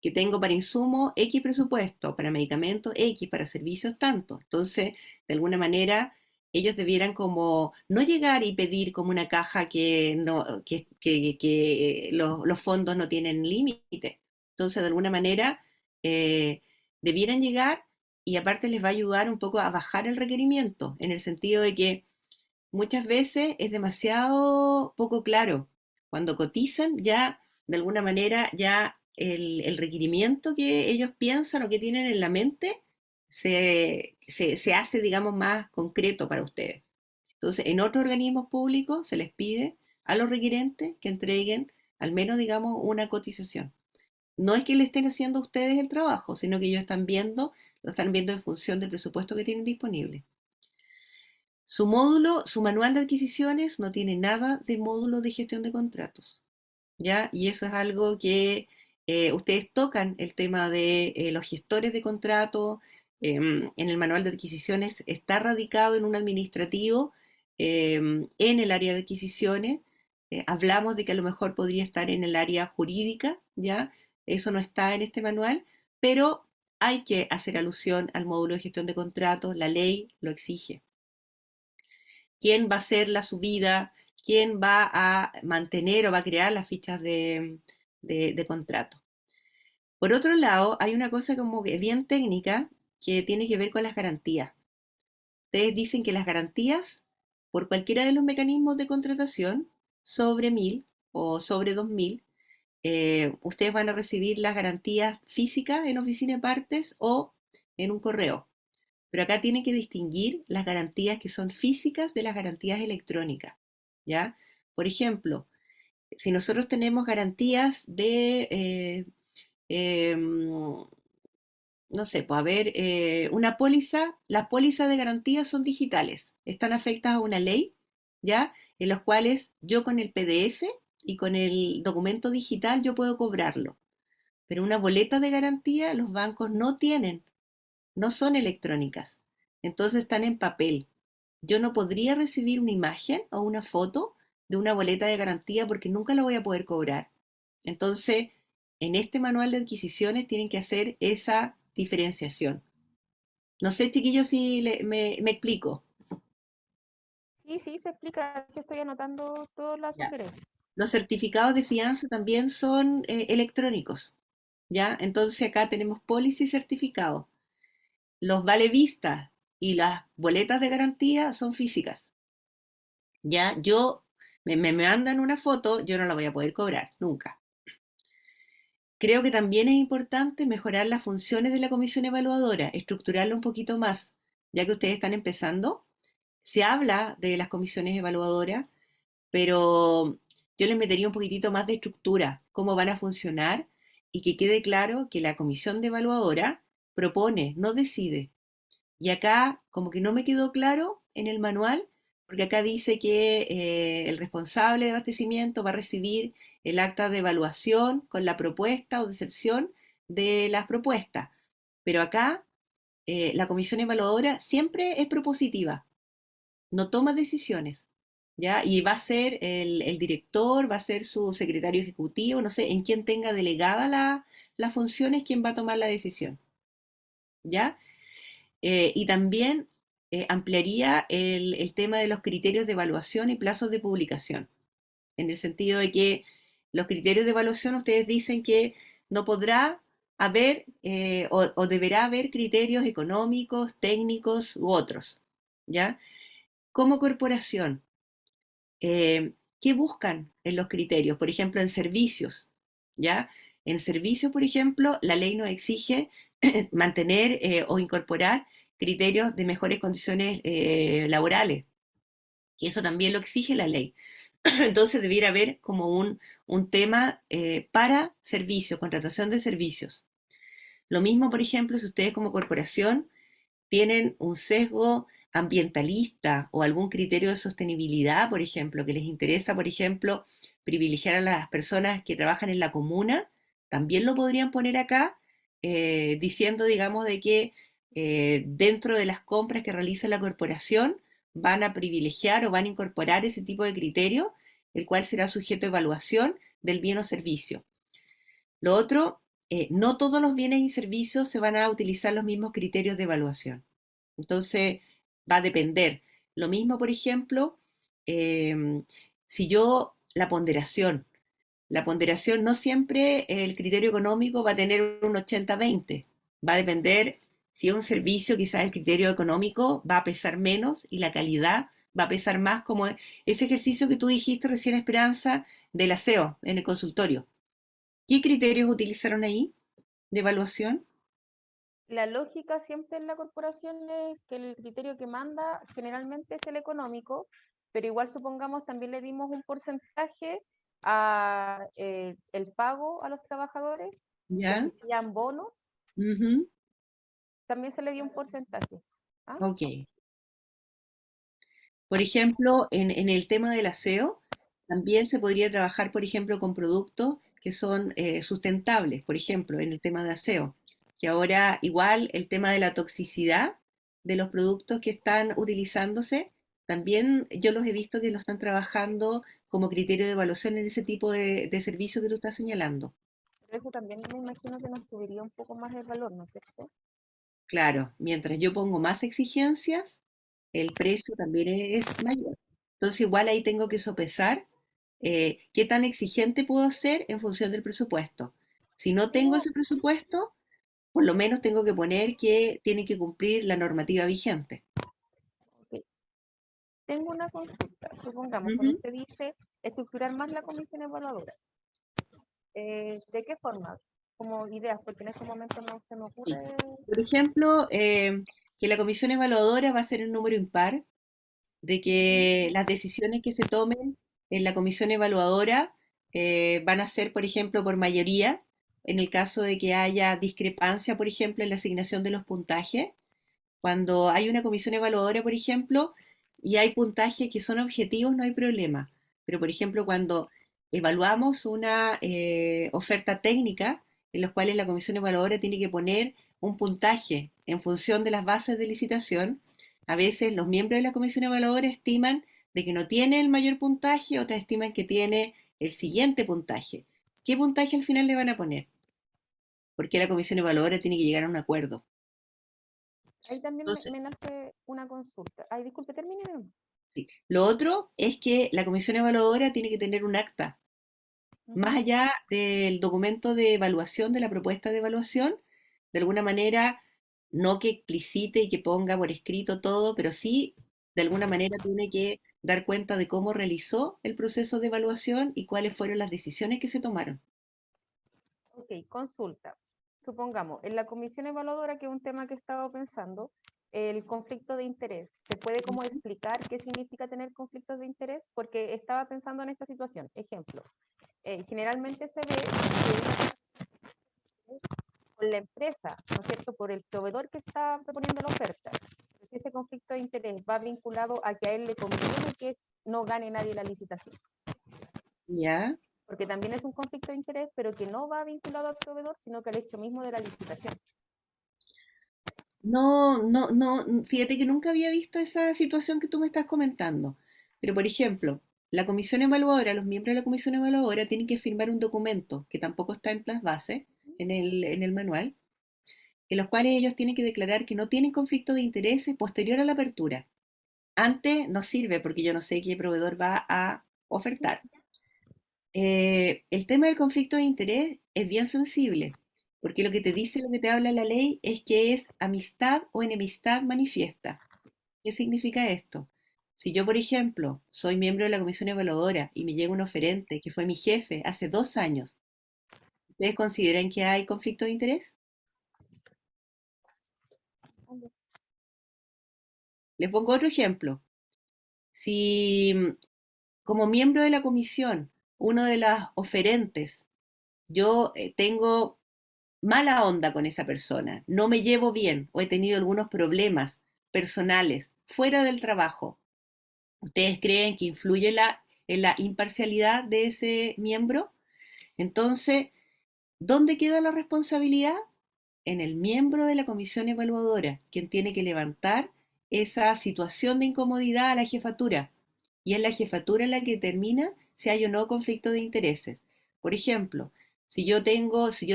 que tengo para insumo X presupuesto, para medicamentos X, para servicios tanto. Entonces, de alguna manera, ellos debieran como no llegar y pedir como una caja que, no, que los fondos no tienen límite. Entonces, de alguna manera, eh, debieran llegar y aparte les va a ayudar un poco a bajar el requerimiento, en el sentido de que muchas veces es demasiado poco claro. Cuando cotizan, ya de alguna manera, ya el requerimiento que ellos piensan o que tienen en la mente se hace, digamos, más concreto para ustedes. Entonces, en otros organismos públicos se les pide a los requirentes que entreguen al menos, digamos, una cotización. No es que le estén haciendo a ustedes el trabajo, sino que ellos lo están viendo en función del presupuesto que tienen disponible. Su módulo, su manual de adquisiciones no tiene nada de módulo de gestión de contratos, ¿ya? Y eso es algo que ustedes tocan el tema de los gestores de contrato. En el manual de adquisiciones está radicado en un administrativo en el área de adquisiciones. Hablamos de que a lo mejor podría estar en el área jurídica, ¿ya? Eso no está en este manual, pero hay que hacer alusión al módulo de gestión de contratos, la ley lo exige. ¿Quién va a hacer la subida? ¿Quién va a mantener o va a crear las fichas de contrato? Por otro lado, hay una cosa como que bien técnica que tiene que ver con las garantías. ustedes dicen que las garantías, por cualquiera de los mecanismos de contratación, sobre 1000 o sobre 2000, ustedes van a recibir las garantías físicas en oficina de partes o en un correo. Pero acá tienen que distinguir las garantías que son físicas de las garantías electrónicas, ¿ya? Por ejemplo, si nosotros tenemos garantías de, no sé, pues a ver, una póliza, las pólizas de garantía son digitales, están afectas a una ley, ¿ya? En los cuales yo con el PDF y con el documento digital yo puedo cobrarlo. Pero una boleta de garantía los bancos no tienen, no son electrónicas. Entonces están en papel. Yo no podría recibir una imagen o una foto de una boleta de garantía porque nunca la voy a poder cobrar. Entonces, en este manual de adquisiciones tienen que hacer esa diferenciación. No sé, chiquillos, si me explico. Sí, sí, se explica, que estoy anotando todas las Ya. sugerencias. Los certificados de fianza también son electrónicos, ¿ya? Entonces acá tenemos póliza y certificado. Los vale vista y las boletas de garantía son físicas. Ya, me mandan una foto, yo no la voy a poder cobrar, nunca. Creo que también es importante mejorar las funciones de la comisión evaluadora, estructurarla un poquito más, ya que ustedes están empezando. Se habla de las comisiones evaluadoras, pero yo les metería un poquitito más de estructura, cómo van a funcionar y que quede claro que la comisión de evaluadora propone, no decide. Y acá como que no me quedó claro en el manual, porque acá dice que el responsable de abastecimiento va a recibir el acta de evaluación con la propuesta o deserción de las propuestas. Pero acá la comisión evaluadora siempre es propositiva, no toma decisiones, ¿ya? Y va a ser el director, va a ser su secretario ejecutivo, no sé, en quien tenga delegada las funciones, quien va a tomar la decisión, ¿ya? Y también ampliaría el tema de los criterios de evaluación y plazos de publicación, en el sentido de que los criterios de evaluación ustedes dicen que no podrá haber o deberá haber criterios económicos, técnicos u otros, ¿ya? Como corporación, ¿qué buscan en los criterios? Por ejemplo, en servicios, ¿ya? En servicios, por ejemplo, la ley nos exige mantener o incorporar criterios de mejores condiciones laborales, y eso también lo exige la ley. Entonces debiera haber como un tema para servicios, contratación de servicios. Lo mismo, por ejemplo, si ustedes como corporación tienen un sesgo ambientalista o algún criterio de sostenibilidad, por ejemplo, que les interesa, por ejemplo, privilegiar a las personas que trabajan en la comuna, también lo podrían poner acá, diciendo, digamos, de que dentro de las compras que realiza la corporación van a privilegiar o van a incorporar ese tipo de criterio, el cual será sujeto a evaluación del bien o servicio. Lo otro, no todos los bienes y servicios se van a utilizar los mismos criterios de evaluación. Entonces, va a depender. Lo mismo, por ejemplo, si yo, la ponderación no siempre el criterio económico va a tener un 80-20. Va a depender si es un servicio, quizás el criterio económico va a pesar menos y la calidad va a pesar más, como ese ejercicio que tú dijiste recién, Esperanza, del aseo en el consultorio. ¿Qué criterios utilizaron ahí de evaluación? La lógica siempre en la corporación es que el criterio que manda generalmente es el económico, pero igual supongamos también le dimos un porcentaje a el pago a los trabajadores, o ¿Ya? si sean bonos, Ujú. también se le dio un porcentaje. ¿Ah? Ok. Por ejemplo, en el tema del aseo, también se podría trabajar, por ejemplo, con productos que son sustentables, por ejemplo, en el tema de aseo, que ahora igual el tema de la toxicidad de los productos que están utilizándose, también yo los he visto que lo están trabajando como criterio de evaluación en ese tipo de servicio que tú estás señalando. Pero eso también me imagino que nos subiría un poco más el valor, ¿no es cierto? Claro, mientras yo pongo más exigencias, el precio también es mayor. Entonces, igual ahí tengo que sopesar qué tan exigente puedo ser en función del presupuesto. Si no tengo ese presupuesto, por lo menos tengo que poner que tiene que cumplir la normativa vigente. Tengo una consulta. Supongamos, cuando Ujú. usted dice estructurar más la comisión evaluadora, ¿de qué forma? Como ideas, porque en este momento no se me Sí. ocurre. Por ejemplo, que la comisión evaluadora va a ser un número impar, de que las decisiones que se tomen en la comisión evaluadora van a ser, por ejemplo, por mayoría, en el caso de que haya discrepancia, por ejemplo, en la asignación de los puntajes. Cuando hay una comisión evaluadora, por ejemplo, y hay puntajes que son objetivos, no hay problema. Pero, por ejemplo, cuando evaluamos una oferta técnica, en los cuales la comisión evaluadora tiene que poner un puntaje en función de las bases de licitación, a veces los miembros de la comisión evaluadora estiman de que no tiene el mayor puntaje, otras estiman que tiene el siguiente puntaje. ¿Qué puntaje al final le van a poner? Porque la comisión evaluadora tiene que llegar a un acuerdo. Ahí también Entonces, me nace una consulta. Ay, disculpe, termine. sí. Lo otro es que la comisión evaluadora tiene que tener un acta. Más Ujú. allá del documento de evaluación, de la propuesta de evaluación, de alguna manera, no que explicite y que ponga por escrito todo, pero sí, de alguna manera tiene que dar cuenta de cómo realizó el proceso de evaluación y cuáles fueron las decisiones que se tomaron. Ok, consulta. Supongamos, en la comisión evaluadora, que es un tema que he estado pensando, el conflicto de interés. ¿Se puede como explicar qué significa tener conflictos de interés? Porque estaba pensando en esta situación. Ejemplo, generalmente se ve que con la empresa, ¿no es cierto? Por el proveedor que está proponiendo la oferta. Pero si ese conflicto de interés va vinculado a que a él le conviene que no gane nadie la licitación. ¿Ya? Porque también es un conflicto de interés, pero que no va vinculado al proveedor, sino que al hecho mismo de la licitación. No, no, no, fíjate que nunca había visto esa situación que tú me estás comentando. Pero, por ejemplo, la comisión evaluadora, los miembros de la comisión evaluadora tienen que firmar un documento que tampoco está en las bases, en el manual, en los cuales ellos tienen que declarar que no tienen conflicto de intereses posterior a la apertura. Antes no sirve porque yo no sé qué proveedor va a ofertar. El tema del conflicto de interés es bien sensible, porque lo que te dice, lo que te habla la ley es que es amistad o enemistad manifiesta. ¿Qué significa esto? Si yo, por ejemplo, soy miembro de la comisión evaluadora y me llega un oferente que fue mi jefe hace 2 años, ¿ustedes consideran que hay conflicto de interés? Les pongo otro ejemplo. Si como miembro de la comisión, uno de los oferentes, yo tengo mala onda con esa persona, no me llevo bien o he tenido algunos problemas personales fuera del trabajo, ¿ustedes creen que influye en la imparcialidad de ese miembro? Entonces, ¿dónde queda la responsabilidad? En el miembro de la comisión evaluadora, quien tiene que levantar esa situación de incomodidad a la jefatura. Y es la jefatura la que determina si hay o no conflicto de intereses. Por ejemplo, si yo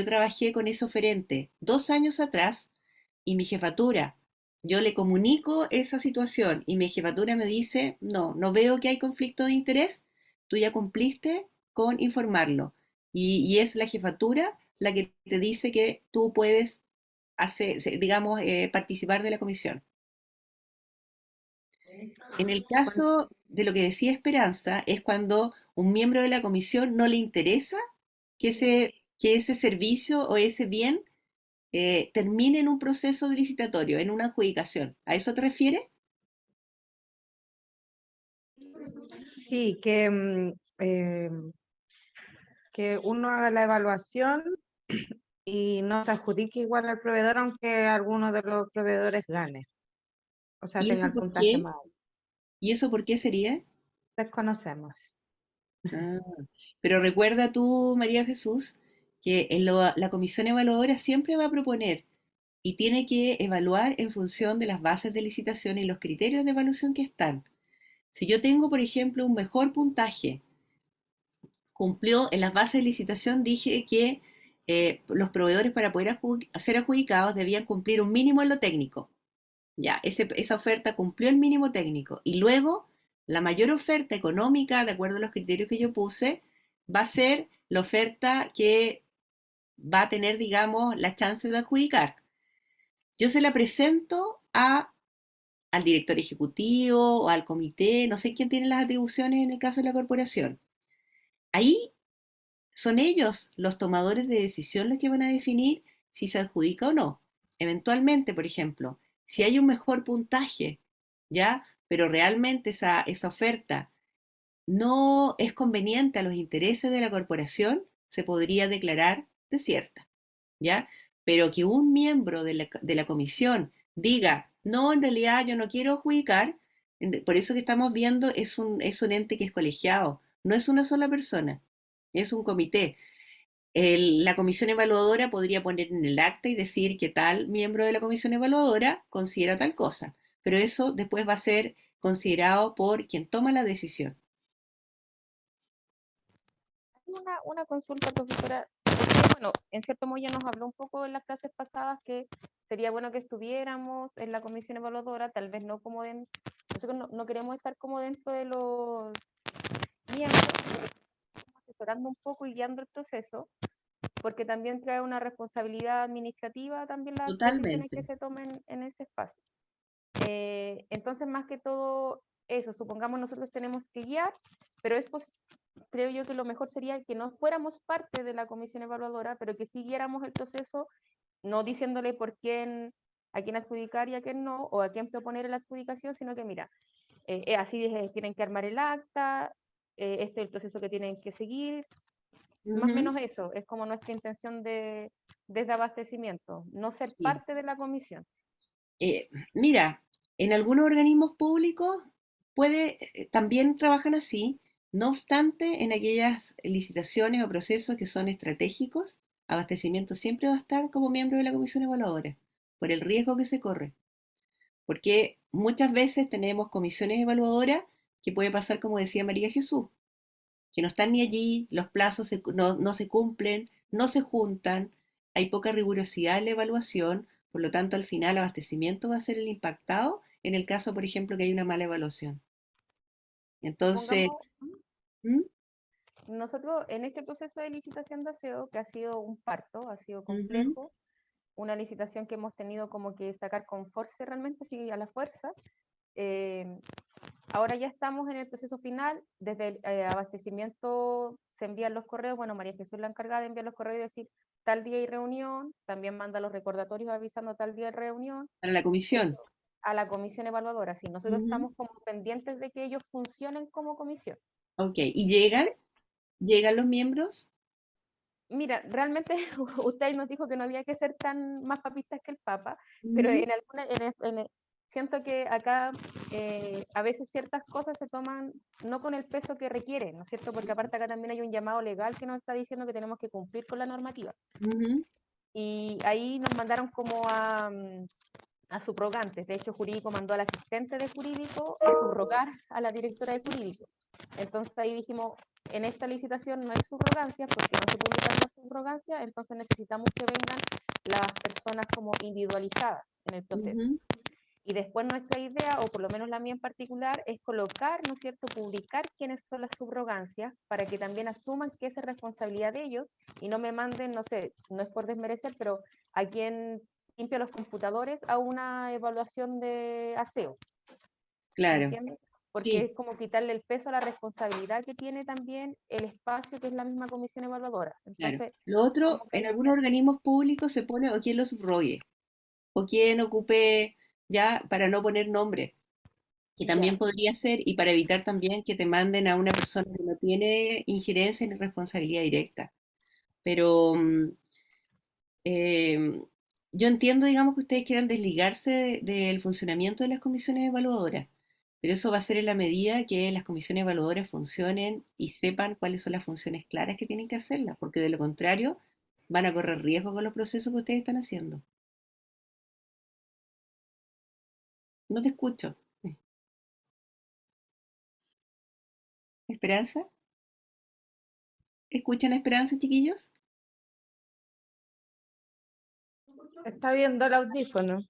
trabajé con ese oferente 2 años atrás y mi jefatura, yo le comunico esa situación y mi jefatura me dice, no, no veo que hay conflicto de interés, tú ya cumpliste con informarlo. Y es la jefatura la que te dice que tú puedes hacer, digamos, participar de la comisión. En el caso de lo que decía Esperanza, es cuando un miembro de la comisión no le interesa que ese servicio o ese bien termine en un proceso de licitatorio, en una adjudicación. ¿A eso te refieres? Sí, que uno haga la evaluación y no se adjudique igual al proveedor, aunque alguno de los proveedores gane, o sea, ¿Y tenga eso el por puntaje qué? más alto. ¿Y eso por qué sería? Desconocemos. Ah, pero recuerda tú, María Jesús, que la comisión evaluadora siempre va a proponer y tiene que evaluar en función de las bases de licitación y los criterios de evaluación que están. Si yo tengo, por ejemplo, un mejor puntaje, cumplió en las bases de licitación, dije que los proveedores para poder ser adjudicados debían cumplir un mínimo en lo técnico. Ya, esa oferta cumplió el mínimo técnico. Y luego, la mayor oferta económica, de acuerdo a los criterios que yo puse, va a ser la oferta que va a tener, digamos, la chance de adjudicar. Yo se la presento a al director ejecutivo o al comité, no sé quién tiene las atribuciones en el caso de la corporación. Ahí son ellos, los tomadores de decisión, los que van a definir si se adjudica o no. Eventualmente, por ejemplo, si hay un mejor puntaje, ¿ya? Pero realmente esa oferta no es conveniente a los intereses de la corporación, se podría declarar desierta, ¿ya? Pero que un miembro de la comisión diga, no, en realidad yo no quiero adjudicar, por eso que estamos viendo es un ente que es colegiado, no es una sola persona, es un comité. La comisión evaluadora podría poner en el acta y decir que tal miembro de la comisión evaluadora considera tal cosa, pero eso después va a ser considerado por quien toma la decisión. Una consulta, profesora. Bueno, en cierto modo ya nos habló un poco en las clases pasadas que sería bueno que estuviéramos en la comisión evaluadora, tal vez no como nosotros no queremos estar como dentro de los miembros, asesorando un poco y guiando el proceso, porque también trae una responsabilidad administrativa también las decisiones que Totalmente. se tomen en ese espacio. Entonces, más que todo eso, supongamos nosotros tenemos que guiar, pero creo yo que lo mejor sería que no fuéramos parte de la comisión evaluadora, pero que siguiéramos el proceso, no diciéndole a quién adjudicar y a quién no, o a quién proponer la adjudicación, sino que mira, así tienen que armar el acta, este es el proceso que tienen que seguir, más o menos eso, es como nuestra intención desde abastecimiento, no ser Sí. parte de la comisión. Mira, en algunos organismos públicos también trabajan así, no obstante, en aquellas licitaciones o procesos que son estratégicos, abastecimiento siempre va a estar como miembro de la comisión evaluadora, por el riesgo que se corre. Porque muchas veces tenemos comisiones evaluadoras que puede pasar, como decía María Jesús, que no están ni allí, los plazos no se cumplen, no se juntan, hay poca rigurosidad en la evaluación, por lo tanto al final abastecimiento va a ser el impactado en el caso, por ejemplo, que hay una mala evaluación. Entonces, ¿Mm? Nosotros en este proceso de licitación de aseo, que ha sido un parto, ha sido complejo, una licitación que hemos tenido como que sacar con fuerza realmente, sí, a la fuerza, ahora ya estamos en el proceso final, desde el abastecimiento se envían los correos, bueno, María Jesús es la encargada de enviar los correos y decir tal día hay reunión, también manda los recordatorios avisando tal día hay reunión. Para la comisión. A la comisión evaluadora, sí, nosotros estamos como pendientes de que ellos funcionen como comisión. Ok, ¿y llegan los miembros? Mira, realmente usted nos dijo que no había que ser tan más papistas que el Papa, pero siento que acá a veces ciertas cosas se toman no con el peso que requieren, ¿no es cierto? Porque aparte acá también hay un llamado legal que nos está diciendo que tenemos que cumplir con la normativa. Y ahí nos mandaron como a subrogantes. De hecho, jurídico mandó al asistente de jurídico a subrogar a la directora de jurídico. Entonces ahí dijimos, en esta licitación no hay subrogancias porque no se publican las subrogancias, entonces necesitamos que vengan las personas como individualizadas en el proceso. Y después nuestra idea, o por lo menos la mía en particular, es colocar, ¿no es cierto?, publicar quiénes son las subrogancias para que también asuman que esa es responsabilidad de ellos y no me manden, no sé, no es por desmerecer, pero a quien limpia los computadores a una evaluación de aseo. Claro. ¿Entiendes? Porque sí. es como quitarle el peso a la responsabilidad que tiene también el espacio que es la misma comisión evaluadora. Entonces, claro. Lo otro, en algunos organismos públicos se pone o quien lo subrogue, o quien ocupe, ya, para no poner nombre, que también podría ser, y para evitar también que te manden a una persona que no tiene injerencia ni responsabilidad directa. Pero yo entiendo, digamos, que ustedes quieran desligarse del funcionamiento de las comisiones evaluadoras, pero eso va a ser en la medida que las comisiones evaluadoras funcionen y sepan cuáles son las funciones claras que tienen que hacerlas, porque de lo contrario van a correr riesgo con los procesos que ustedes están haciendo. No te escucho. ¿Esperanza? ¿Escuchan a Esperanza, chiquillos? Está viendo el audífono.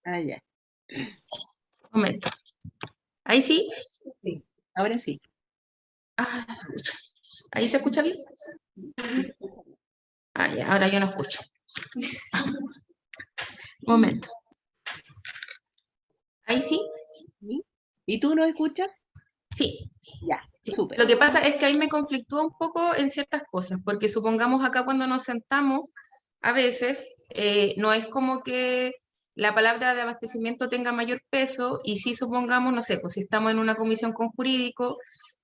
Ah, ya. Un momento. ¿Ahí sí? Sí, ahora sí. Ah, escucha. ¿Ahí se escucha bien? Ah, ya, ahora yo no escucho. Un momento. Ahí sí, ¿Sí? ¿Y tú nos escuchas? sí. Ya, Sí. súper. Lo que pasa es que ahí me conflictúa un poco en ciertas cosas, porque supongamos acá cuando nos sentamos, a veces no es como que la palabra de abastecimiento tenga mayor peso y si supongamos, no sé, pues si estamos en una comisión con jurídico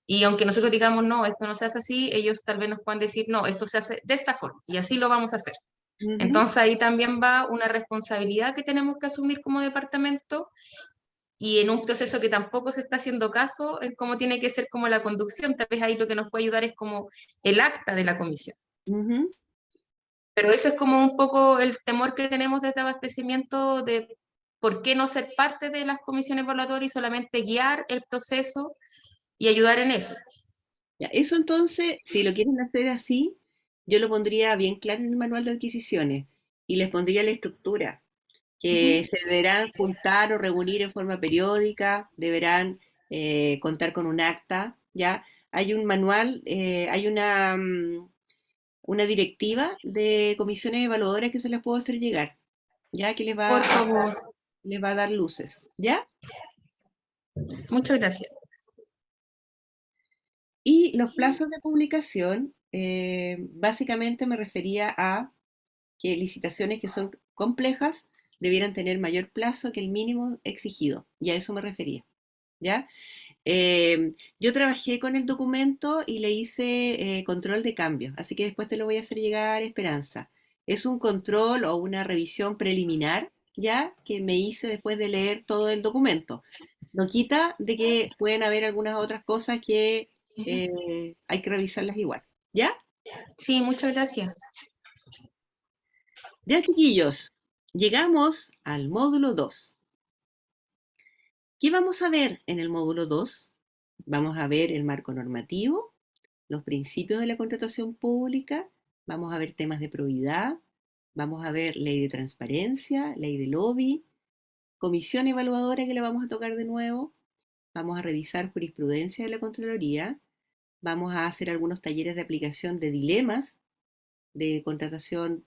y aunque nosotros digamos, no, esto no se hace así, ellos tal vez nos puedan decir, no, esto se hace de esta forma y así lo vamos a hacer. Ujú. Entonces ahí también va una responsabilidad que tenemos que asumir como departamento y en un proceso que tampoco se está haciendo caso en cómo tiene que ser como la conducción. Tal vez ahí lo que nos puede ayudar es como el acta de la comisión. Ujú. Pero eso es como un poco el temor que tenemos desde abastecimiento de por qué no ser parte de las comisiones evaluatorias y solamente guiar el proceso y ayudar en eso. Ya, eso entonces, si lo quieren hacer así, yo lo pondría bien claro en el manual de adquisiciones y les pondría la estructura, que Ujú. se deberán juntar o reunir en forma periódica, deberán contar con un acta, ¿ya? Hay un manual, hay una directiva de comisiones evaluadoras que se las puedo hacer llegar, ¿ya? Que Por favor, les va a dar luces, ¿ya? muchas gracias. Y los plazos de publicación, básicamente me refería a que licitaciones que son complejas debieran tener mayor plazo que el mínimo exigido, y a eso me refería, ¿ya? Yo trabajé con el documento y le hice control de cambio, así que después te lo voy a hacer llegar, Esperanza. Es un control o una revisión preliminar, ¿ya? Que me hice después de leer todo el documento. No quita de que pueden haber algunas otras cosas que hay que revisarlas igual, ¿ya? Sí, muchas gracias. Ya, chiquillos, llegamos al módulo 2. ¿Qué vamos a ver en el módulo 2? Vamos a ver el marco normativo, los principios de la contratación pública, vamos a ver temas de probidad, vamos a ver ley de transparencia, ley de lobby, comisión evaluadora que le vamos a tocar de nuevo, vamos a revisar jurisprudencia de la Contraloría, vamos a hacer algunos talleres de aplicación de dilemas de contratación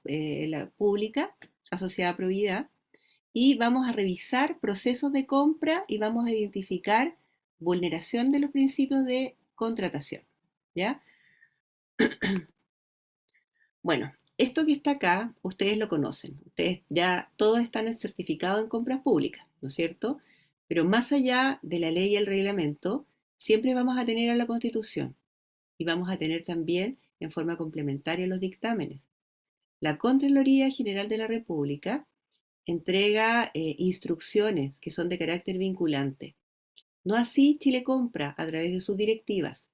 pública asociada a probidad y vamos a revisar procesos de compra y vamos a identificar vulneración de los principios de contratación, ¿ya? Bueno, esto que está acá, ustedes lo conocen. Ustedes ya todos están certificados en compras públicas, ¿no es cierto? Pero más allá de la ley y el reglamento, siempre vamos a tener a la Constitución y vamos a tener también en forma complementaria los dictámenes. La Contraloría General de la República entrega instrucciones que son de carácter vinculante. No así Chile Compra a través de sus directivas,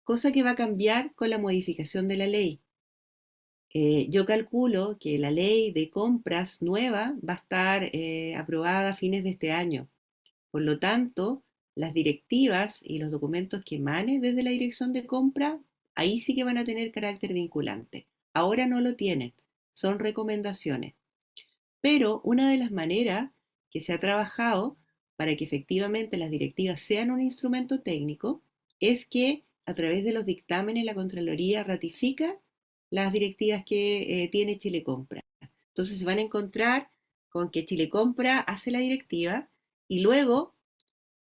cosa que va a cambiar con la modificación de la ley. Yo calculo que la ley de compras nueva va a estar aprobada a fines de este año. Por lo tanto, las directivas y los documentos que emanen desde la dirección de compra, ahí sí que van a tener carácter vinculante. Ahora no lo tienen, son recomendaciones. Pero una de las maneras que se ha trabajado para que efectivamente las directivas sean un instrumento técnico es que a través de los dictámenes la Contraloría ratifica las directivas que tiene Chile Compra. Entonces se van a encontrar con que Chile Compra hace la directiva y luego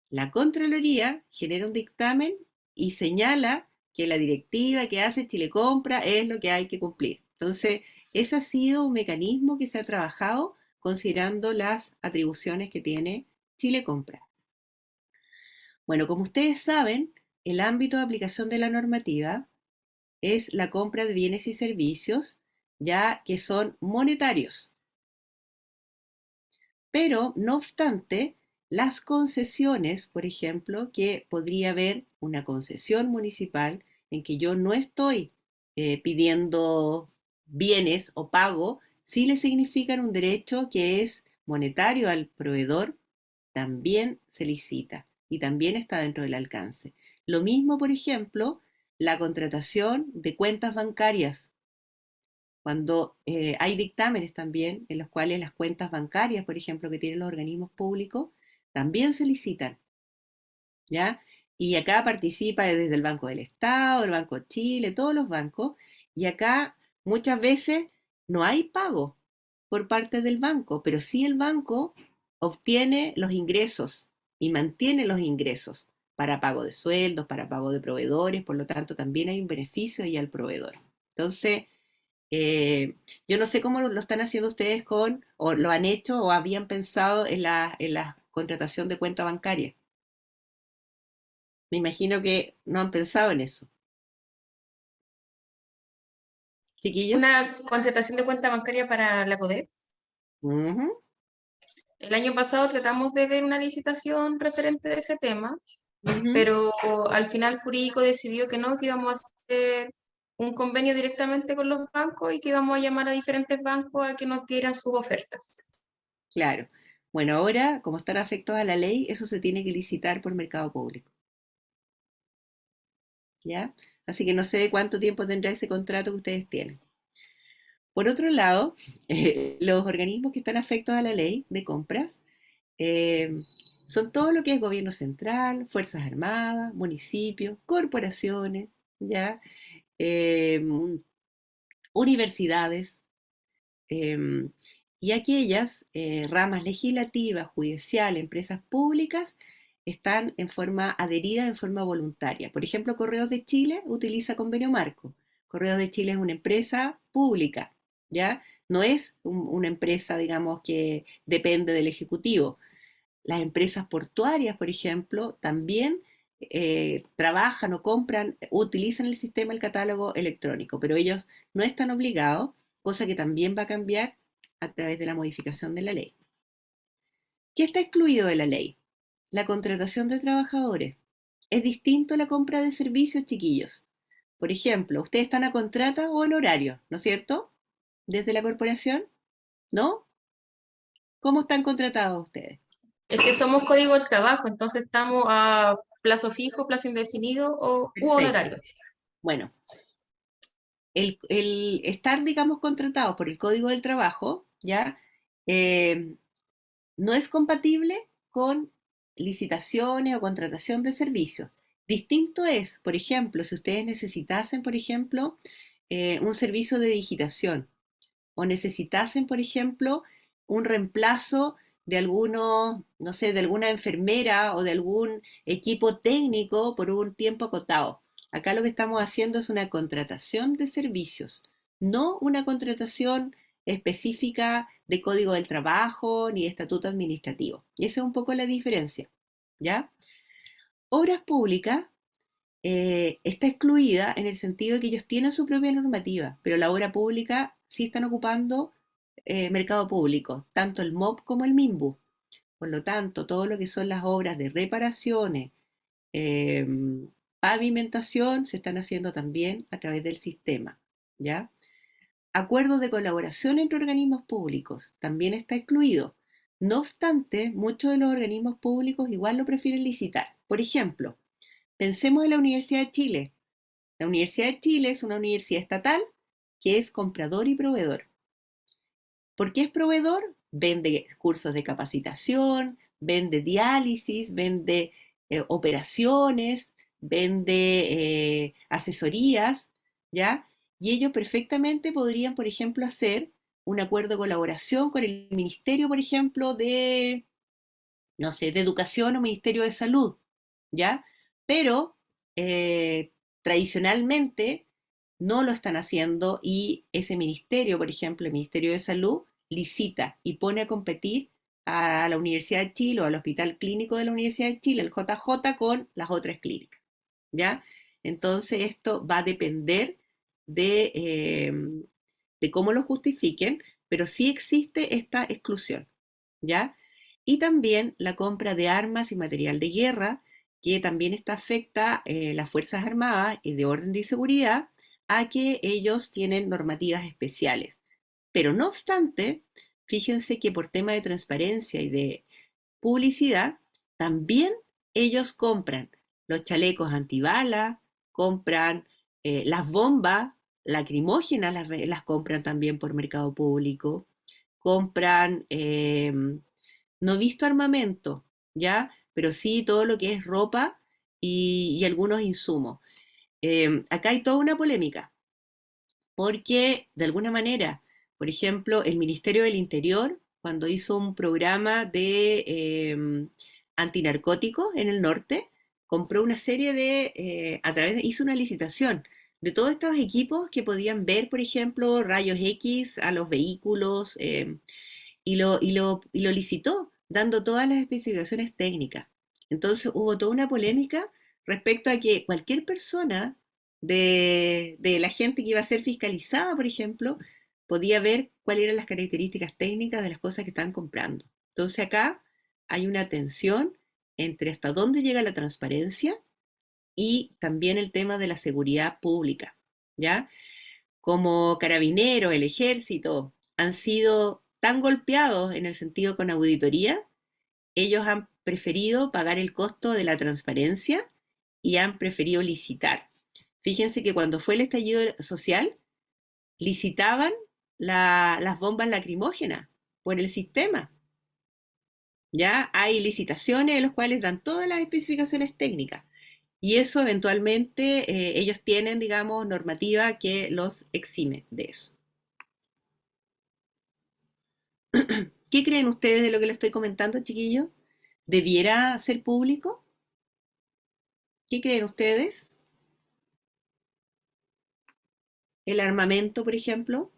la Contraloría genera un dictamen y señala que la directiva que hace Chile Compra es lo que hay que cumplir. Entonces, ese ha sido un mecanismo que se ha trabajado considerando las atribuciones que tiene Chile Compra. Bueno, como ustedes saben, el ámbito de aplicación de la normativa es la compra de bienes y servicios, ya que son monetarios. Pero, no obstante, las concesiones, por ejemplo, que podría haber una concesión municipal en que yo no estoy pidiendo bienes o pago, sí le significan un derecho que es monetario al proveedor, también se licita y también está dentro del alcance. Lo mismo, por ejemplo, la contratación de cuentas bancarias cuando hay dictámenes también en los cuales las cuentas bancarias, por ejemplo, que tienen los organismos públicos, también se licitan, ¿ya? Y acá participa desde el Banco del Estado, el Banco de Chile, todos los bancos, y acá muchas veces no hay pago por parte del banco, pero sí el banco obtiene los ingresos y mantiene los ingresos para pago de sueldos, para pago de proveedores, por lo tanto también hay un beneficio ahí al proveedor. Entonces, yo no sé cómo lo están haciendo ustedes o lo han hecho o habían pensado en la contratación de cuenta bancaria. Me imagino que no han pensado en eso. Chiquillos. Una contratación de cuenta bancaria para la CODEP. Ujú, El año pasado tratamos de ver una licitación referente a ese tema, ujú. pero al final Curicó decidió que no, que íbamos a hacer un convenio directamente con los bancos y que íbamos a llamar a diferentes bancos a que nos dieran sus ofertas. Claro. Bueno, ahora, como están afectos a la ley, eso se tiene que licitar por mercado público, ¿ya? Así que no sé de cuánto tiempo tendrá ese contrato que ustedes tienen. Por otro lado, los organismos que están afectos a la ley de compras eh, son todo lo que es gobierno central, Fuerzas Armadas, municipios, corporaciones, ¿ya? Eh, universidades, eh, y aquellas ramas legislativas, judiciales, empresas públicas, están en forma adherida, en forma voluntaria. Por ejemplo, Correos de Chile utiliza convenio marco. Correos de Chile es una empresa pública, ¿ya? No es una empresa, digamos, que depende del Ejecutivo. Las empresas portuarias, por ejemplo, también trabajan o compran, utilizan el sistema del catálogo electrónico, pero ellos no están obligados, cosa que también va a cambiar a través de la modificación de la ley. ¿Qué está excluido de la ley? La contratación de trabajadores. Es distinto a la compra de servicios, chiquillos. Por ejemplo, ustedes están a contrata o en horario, ¿no es cierto? Desde la corporación, ¿no? ¿Cómo están contratados ustedes? Es que somos código del trabajo, entonces estamos a plazo fijo, plazo indefinido u Perfecto. honorario. Bueno, el estar, digamos, contratados por el Código del Trabajo, ¿ya? Eh, no es compatible con licitaciones o contratación de servicios. Distinto es, por ejemplo, si ustedes necesitasen, por ejemplo, un servicio de digitación o necesitasen, por ejemplo, un reemplazo de alguno, no sé, de alguna enfermera o de algún equipo técnico por un tiempo acotado. Acá lo que estamos haciendo es una contratación de servicios, no una contratación específica de código del trabajo ni de estatuto administrativo. Y esa es un poco la diferencia, ¿ya? Obras públicas está excluida en el sentido de que ellos tienen su propia normativa, pero la obra pública sí están ocupando mercado público, tanto el MOP como el MIMBU. Por lo tanto, todo lo que son las obras de reparaciones, eh, pavimentación, se están haciendo también a través del sistema, ¿ya? Acuerdos de colaboración entre organismos públicos también está excluido. No obstante, muchos de los organismos públicos igual lo prefieren licitar. Por ejemplo, pensemos en la Universidad de Chile. La Universidad de Chile es una universidad estatal que es comprador y proveedor. ¿Por qué es proveedor? Vende cursos de capacitación, vende diálisis, vende operaciones, vende asesorías, ¿ya? Y ellos perfectamente podrían, por ejemplo, hacer un acuerdo de colaboración con el Ministerio, por ejemplo, de, no sé, de Educación o Ministerio de Salud, ¿ya? Pero tradicionalmente no lo están haciendo y ese ministerio, por ejemplo, el Ministerio de Salud, licita y pone a competir a la Universidad de Chile o al Hospital Clínico de la Universidad de Chile, el JJ, con las otras clínicas, ¿ya? Entonces esto va a depender de cómo lo justifiquen, pero sí existe esta exclusión, ¿ya? Y también la compra de armas y material de guerra, que también está afecta las Fuerzas Armadas y de orden de seguridad a que ellos tienen normativas especiales. Pero no obstante, fíjense que por tema de transparencia y de publicidad, también ellos compran los chalecos antibalas, compran las bombas lacrimógenas, las compran también por mercado público, compran, no he visto armamento, ¿ya? Pero sí todo lo que es ropa y algunos insumos. Acá hay toda una polémica, porque de alguna manera, por ejemplo, el Ministerio del Interior cuando hizo un programa de antinarcóticos en el norte, compró una serie hizo una licitación de todos estos equipos que podían ver, por ejemplo, rayos X a los vehículos, y lo licitó, dando todas las especificaciones técnicas. Entonces hubo toda una polémica respecto a que cualquier persona de la gente que iba a ser fiscalizada, por ejemplo, podía ver cuáles eran las características técnicas de las cosas que están comprando. Entonces acá hay una tensión entre hasta dónde llega la transparencia y también el tema de la seguridad pública, ¿ya? Como Carabineros, el Ejército, han sido tan golpeados en el sentido con auditoría, ellos han preferido pagar el costo de la transparencia y han preferido licitar. Fíjense que cuando fue el estallido social, licitaban las bombas lacrimógenas por el sistema. Ya hay licitaciones en las cuales dan todas las especificaciones técnicas. Y eso eventualmente ellos tienen, digamos, normativa que los exime de eso. ¿Qué creen ustedes de lo que les estoy comentando, chiquillos? ¿Debiera ser público? ¿Qué creen ustedes? ¿El armamento, por ejemplo?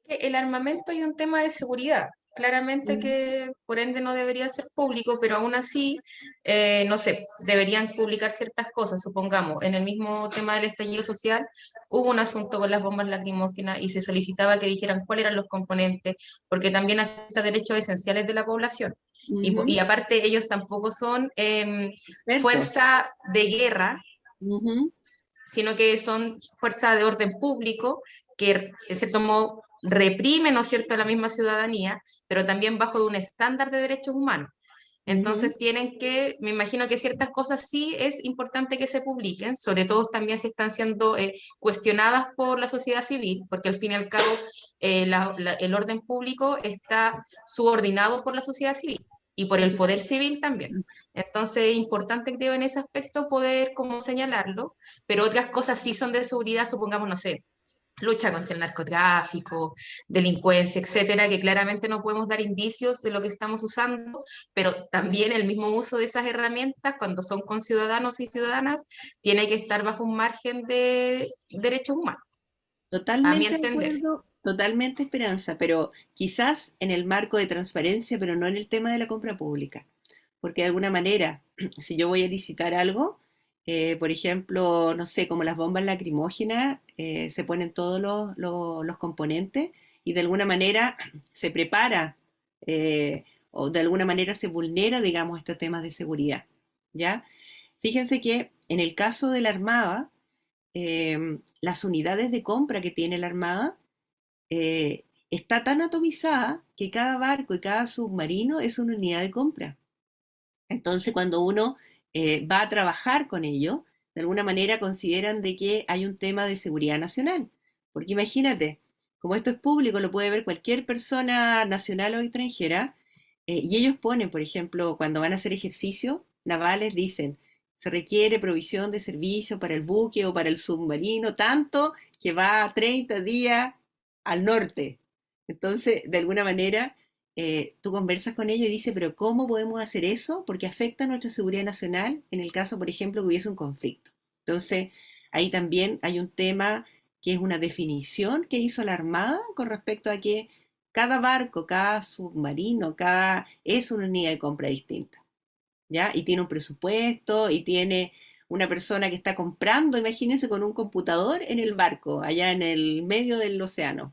El armamento y un tema de seguridad. Claramente que por ende no debería ser público, pero aún así, no sé, deberían publicar ciertas cosas. Supongamos, en el mismo tema del estallido social, hubo un asunto con las bombas lacrimógenas y se solicitaba que dijeran cuáles eran los componentes, porque también afecta derechos esenciales de la población. Y aparte, ellos tampoco son fuerza de guerra, sino que son fuerza de orden público que, en cierto modo, reprime, ¿no es cierto?, a la misma ciudadanía, pero también bajo un estándar de derechos humanos. Entonces tienen que, me imagino que ciertas cosas sí es importante que se publiquen, sobre todo también si están siendo cuestionadas por la sociedad civil, porque al fin y al cabo el orden público está subordinado por la sociedad civil y por el poder civil también. Entonces es importante, creo, en ese aspecto poder como señalarlo, pero otras cosas sí son de seguridad, supongamos, no sé, lucha contra el narcotráfico, delincuencia, etcétera, que claramente no podemos dar indicios de lo que estamos usando, pero también el mismo uso de esas herramientas cuando son con ciudadanos y ciudadanas tiene que estar bajo un margen de derechos humanos, a mi Totalmente de entender. acuerdo, totalmente Esperanza, pero quizás en el marco de transparencia, pero no en el tema de la compra pública. Porque de alguna manera, si yo voy a licitar algo, por ejemplo, no sé, como las bombas lacrimógenas, se ponen todos los componentes y de alguna manera se prepara o de alguna manera se vulnera, digamos, estos temas de seguridad, ¿ya? Fíjense que en el caso de la Armada, las unidades de compra que tiene la Armada está tan atomizada que cada barco y cada submarino es una unidad de compra. Entonces, cuando uno va a trabajar con ellos, de alguna manera consideran de que hay un tema de seguridad nacional. Porque imagínate, como esto es público, lo puede ver cualquier persona nacional o extranjera, y ellos ponen, por ejemplo, cuando van a hacer ejercicio navales, dicen, se requiere provisión de servicio para el buque o para el submarino, tanto que va 30 días al norte. Entonces, de alguna manera, tú conversas con ellos y dices, pero ¿cómo podemos hacer eso? Porque afecta a nuestra seguridad nacional en el caso, por ejemplo, que hubiese un conflicto. Entonces, ahí también hay un tema que es una definición que hizo la Armada con respecto a que cada barco, cada submarino, es una unidad de compra distinta, ¿ya? Y tiene un presupuesto y tiene una persona que está comprando, imagínense, con un computador en el barco, allá en el medio del océano.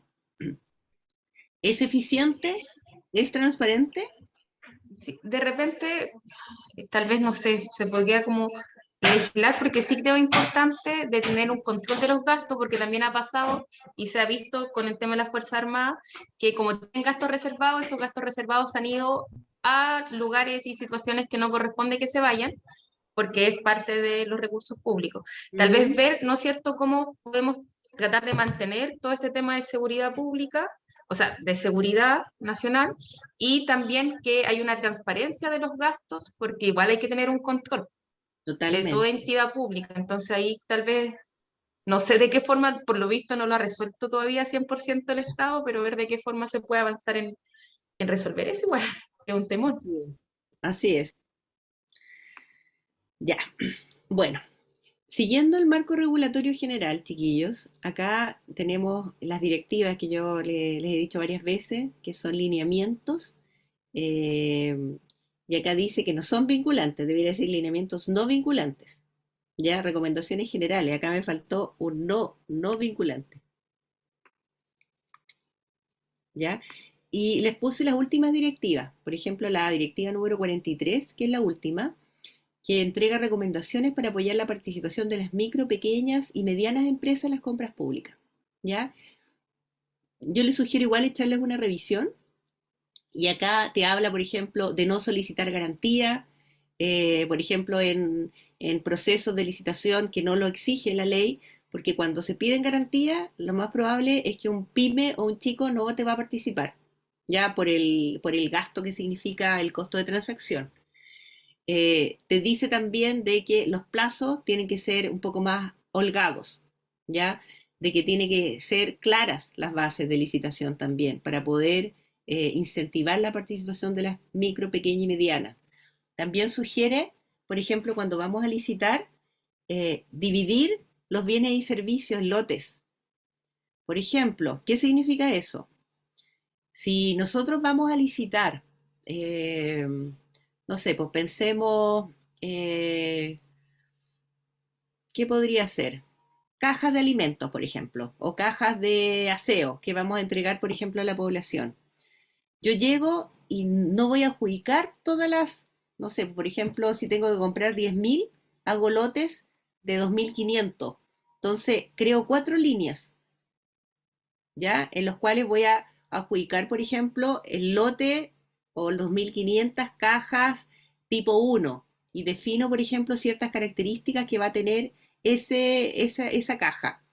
¿Es eficiente? ¿Es transparente? Sí, de repente, tal vez, no sé, se podría como legislar, porque sí creo importante de tener un control de los gastos, porque también ha pasado y se ha visto con el tema de la Fuerza Armada, que como tienen gastos reservados, esos gastos reservados han ido a lugares y situaciones que no corresponde que se vayan, porque es parte de los recursos públicos. Tal vez ver, ¿no es cierto?, cómo podemos tratar de mantener todo este tema de seguridad pública, o sea, de seguridad nacional, y también que hay una transparencia de los gastos, porque igual hay que tener un control de toda Totalmente. entidad pública. Entonces ahí tal vez, No sé de qué forma, por lo visto no lo ha resuelto todavía 100% el Estado, pero ver de qué forma se puede avanzar en resolver eso igual, es un temor. Así es. Así es. Ya. Bueno, siguiendo el marco regulatorio general, chiquillos, acá tenemos las directivas que yo les he dicho varias veces, que son lineamientos, eh, y acá dice que no son vinculantes, debería decir lineamientos no vinculantes. Ya, recomendaciones generales, acá me faltó un no vinculante. ¿Ya? Y les puse las últimas directivas, por ejemplo, la directiva número 43, que es la última, que entrega recomendaciones para apoyar la participación de las micro, pequeñas y medianas empresas en las compras públicas. ¿Ya? Yo les sugiero igual echarles una revisión y acá te habla, por ejemplo, de no solicitar garantía, por ejemplo, en procesos de licitación que no lo exige la ley, porque cuando se piden garantía, lo más probable es que un pyme o un chico no te va a participar, ya por el gasto que significa el costo de transacción. Te dice también de que los plazos tienen que ser un poco más holgados, ¿ya? De que tienen que ser claras las bases de licitación también para poder incentivar la participación de las micro, pequeñas y medianas. También sugiere, por ejemplo, cuando vamos a licitar, dividir los bienes y servicios en lotes. Por ejemplo, ¿qué significa eso? Si nosotros vamos a licitar, eh, no sé, pues pensemos, eh, ¿qué podría ser? Cajas de alimentos, por ejemplo, o cajas de aseo que vamos a entregar, por ejemplo, a la población. Yo llego y no voy a adjudicar todas las, no sé, por ejemplo, si tengo que comprar 10.000, hago lotes de 2.500. Entonces, creo 4 líneas, ¿ya? En los cuales voy a adjudicar, por ejemplo, el lote o los 2.500 cajas tipo 1 y defino, por ejemplo, ciertas características que va a tener esa caja.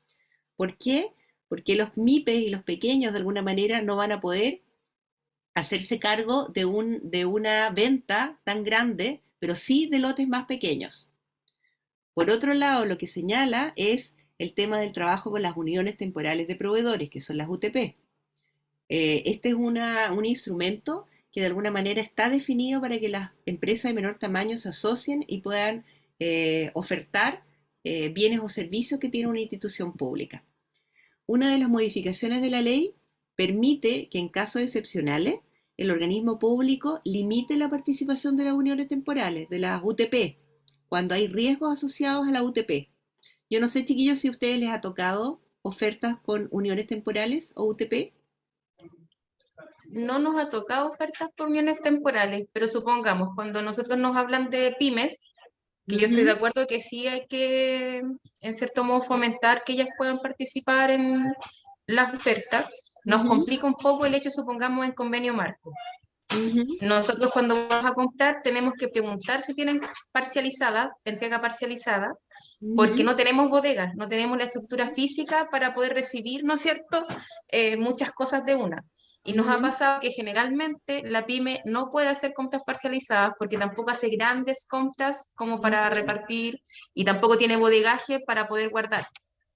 ¿Por qué? Porque los MIPES y los pequeños de alguna manera no van a poder hacerse cargo de una venta tan grande, pero sí de lotes más pequeños. Por otro lado, lo que señala es el tema del trabajo con las uniones temporales de proveedores, que son las UTP. Este es un instrumento que de alguna manera está definido para que las empresas de menor tamaño se asocien y puedan ofertar bienes o servicios que tiene una institución pública. Una de las modificaciones de la ley permite que en casos excepcionales el organismo público limite la participación de las uniones temporales, de las UTP, cuando hay riesgos asociados a la UTP. Yo no sé, chiquillos, si a ustedes les ha tocado ofertas con uniones temporales o UTP. No nos ha tocado ofertas por uniones temporales, pero supongamos, cuando nosotros nos hablan de pymes, que yo estoy de acuerdo que sí hay que, en cierto modo, fomentar que ellas puedan participar en las ofertas, nos complica un poco el hecho, supongamos, en convenio marco. Nosotros cuando vamos a comprar tenemos que preguntar si tienen parcializada, entrega parcializada, porque no tenemos bodegas, no tenemos la estructura física para poder recibir, ¿no es cierto?, muchas cosas de una. Y nos ha pasado que generalmente la pyme no puede hacer compras parcializadas porque tampoco hace grandes compras como para repartir y tampoco tiene bodegaje para poder guardar.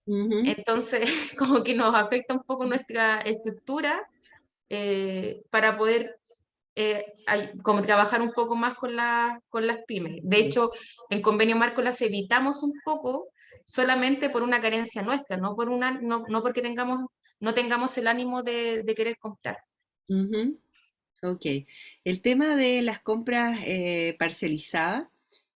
Entonces, como que nos afecta un poco nuestra estructura para poder como trabajar un poco más con las pymes. De hecho, en convenio marco las evitamos un poco solamente por una carencia nuestra, no porque no tengamos el ánimo de querer comprar. Ok. El tema de las compras parcializadas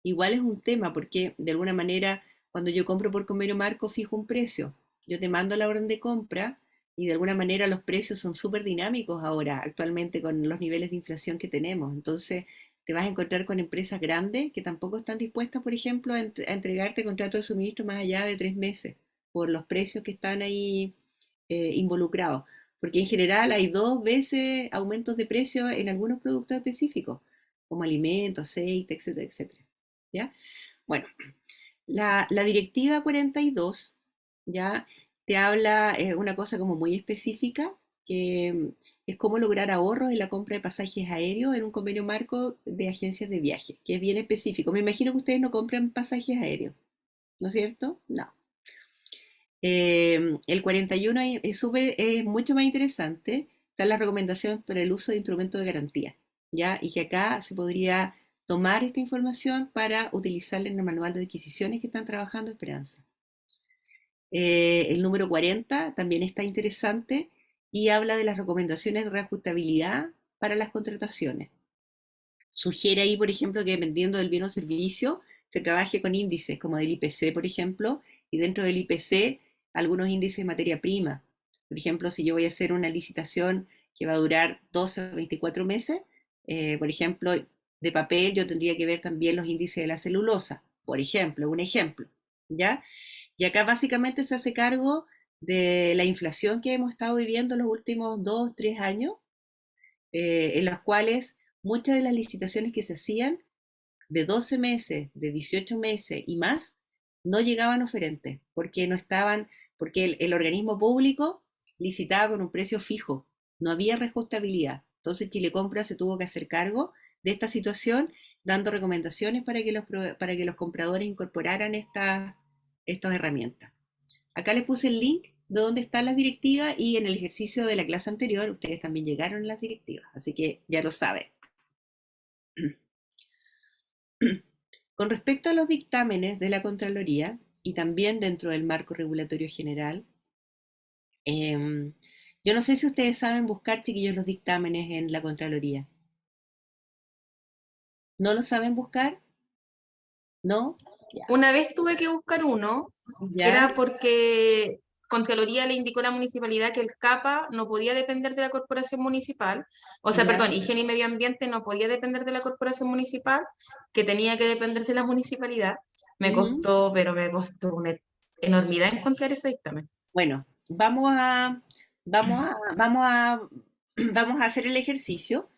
igual es un tema porque de alguna manera cuando yo compro por convenio marco fijo un precio. Yo te mando la orden de compra y de alguna manera los precios son súper dinámicos ahora, actualmente con los niveles de inflación que tenemos. Entonces te vas a encontrar con empresas grandes que tampoco están dispuestas, por ejemplo, a entregarte contrato de suministro más allá de 3 meses por los precios que están ahí involucrados. Porque en general hay 2 veces aumentos de precio en algunos productos específicos, como alimentos, aceite, etcétera, etcétera. ¿Ya? Bueno, la directiva 42 ya te habla una cosa como muy específica, que es cómo lograr ahorros en la compra de pasajes aéreos en un convenio marco de agencias de viaje, que es bien específico. Me imagino que ustedes no compran pasajes aéreos, ¿no es cierto? No. El 41 es mucho más interesante. Están las recomendaciones para el uso de instrumentos de garantía, ¿ya? Y que acá se podría tomar esta información para utilizarla en el manual de adquisiciones que están trabajando Esperanza. El número 40 también está interesante y habla de las recomendaciones de reajustabilidad para las contrataciones. Sugiere ahí, por ejemplo, que dependiendo del bien o servicio, se trabaje con índices como del IPC, por ejemplo, y dentro del IPC algunos índices de materia prima. Por ejemplo, si yo voy a hacer una licitación que va a durar 12 a 24 meses, por ejemplo, de papel yo tendría que ver también los índices de la celulosa, por ejemplo, un ejemplo, ¿ya? Y acá básicamente se hace cargo de la inflación que hemos estado viviendo los últimos 2, 3 años, en los cuales muchas de las licitaciones que se hacían de 12 meses, de 18 meses y más, no llegaban oferentes, porque no estaban, porque el organismo público licitaba con un precio fijo, no había reajustabilidad. Entonces Chile Compra se tuvo que hacer cargo de esta situación, dando recomendaciones para que los compradores incorporaran estas herramientas. Acá les puse el link de dónde están las directivas y en el ejercicio de la clase anterior ustedes también llegaron a las directivas, así que ya lo saben. Con respecto a los dictámenes de la Contraloría y también dentro del marco regulatorio general, yo no sé si ustedes saben buscar, chiquillos, los dictámenes en la Contraloría. ¿No lo saben buscar? ¿No? Ya. Una vez tuve que buscar uno, que ¿Ya? era porque Contraloría le indicó a la municipalidad que el CAPA no podía depender de la corporación municipal, o sea, ¿Ya? perdón, Higiene y Medio Ambiente no podía depender de la corporación municipal, que tenía que depender de la municipalidad. Me Ujú. costó, pero me costó una enormidad encontrar ese dictamen. Bueno, vamos a, vamos a hacer el ejercicio,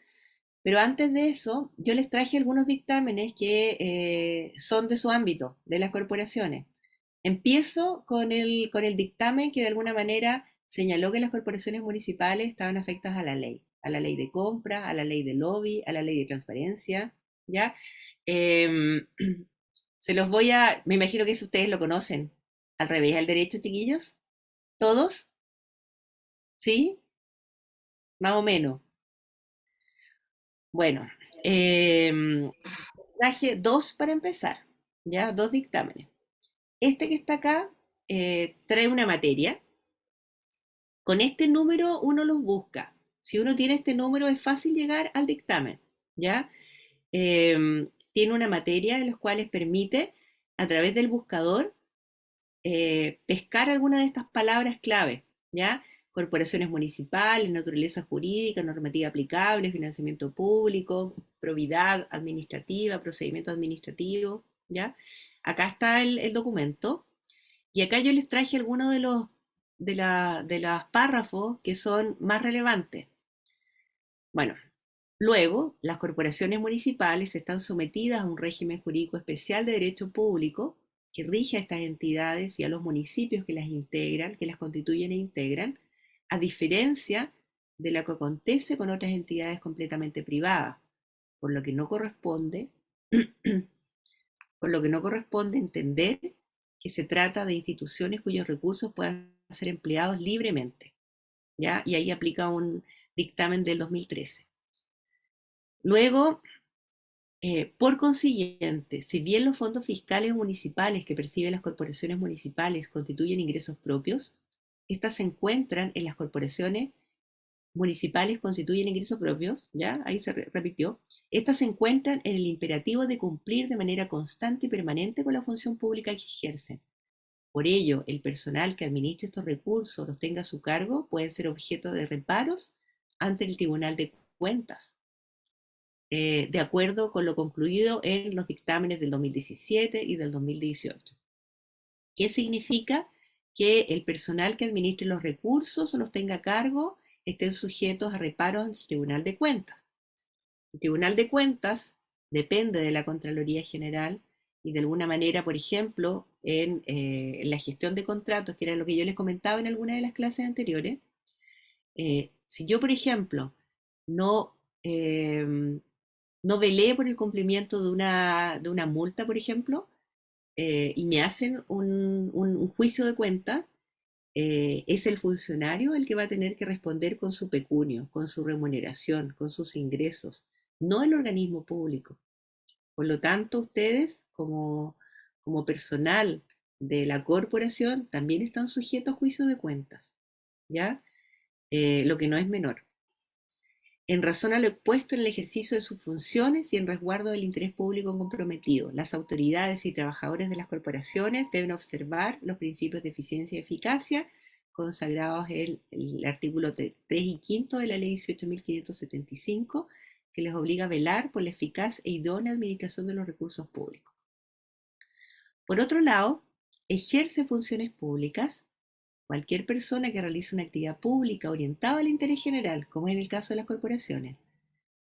pero antes de eso, yo les traje algunos dictámenes que son de su ámbito, de las corporaciones. Empiezo con el dictamen que de alguna manera señaló que las corporaciones municipales estaban afectadas a la ley de compra, a la ley de lobby, a la ley de transparencia, ¿ya? Em, se los voy a, me imagino que eso ustedes lo conocen, al revés del derecho, chiquillos, ¿todos? ¿Sí? Más o menos. Bueno, traje dos para empezar, ¿ya? Dos dictámenes. Este que está acá trae una materia. Con este número uno los busca. Si uno tiene este número es fácil llegar al dictamen, ¿ya? Tiene una materia en la cual permite, a través del buscador, pescar alguna de estas palabras clave, ¿ya? Corporaciones municipales, naturaleza jurídica, normativa aplicable, financiamiento público, probidad administrativa, procedimiento administrativo, ¿ya? Acá está el documento y acá yo les traje algunos de los párrafos que son más relevantes. Bueno, luego las corporaciones municipales están sometidas a un régimen jurídico especial de derecho público que rige a estas entidades y a los municipios que las integran, que las constituyen e integran, a diferencia de lo que acontece con otras entidades completamente privadas, por lo que no corresponde, por lo que no corresponde entender que se trata de instituciones cuyos recursos puedan ser empleados libremente, ¿ya? Y ahí aplica un dictamen del 2013. Luego, por consiguiente, si bien los fondos fiscales municipales que perciben las corporaciones municipales constituyen ingresos propios, estas se encuentran en las corporaciones municipales constituyen ingresos propios, ¿ya? Ahí se repitió. Estas se encuentran en el imperativo de cumplir de manera constante y permanente con la función pública que ejercen. Por ello, el personal que administre estos recursos o los tenga a su cargo pueden ser objeto de reparos ante el Tribunal de Cuentas, de acuerdo con lo concluido en los dictámenes del 2017 y del 2018. ¿Qué significa? Que el personal que administre los recursos o los tenga a cargo estén sujetos a reparos ante el Tribunal de Cuentas. El Tribunal de Cuentas depende de la Contraloría General y de alguna manera, por ejemplo, en la gestión de contratos, que era lo que yo les comentaba en alguna de las clases anteriores, si yo, por ejemplo, no, no velé por el cumplimiento de una multa, por ejemplo, y me hacen un juicio de cuenta, es el funcionario el que va a tener que responder con su pecunio, con su remuneración, con sus ingresos, no el organismo público. Por lo tanto, ustedes como personal de la corporación también están sujetos a juicio de cuentas, ¿ya? Lo que no es menor. En razón a lo expuesto en el ejercicio de sus funciones y en resguardo del interés público comprometido, las autoridades y trabajadores de las corporaciones deben observar los principios de eficiencia y eficacia consagrados en el artículo 3 y 5 de la Ley 18.575, que les obliga a velar por la eficaz e idónea administración de los recursos públicos. Por otro lado, ejerce funciones públicas cualquier persona que realice una actividad pública orientada al interés general, como en el caso de las corporaciones,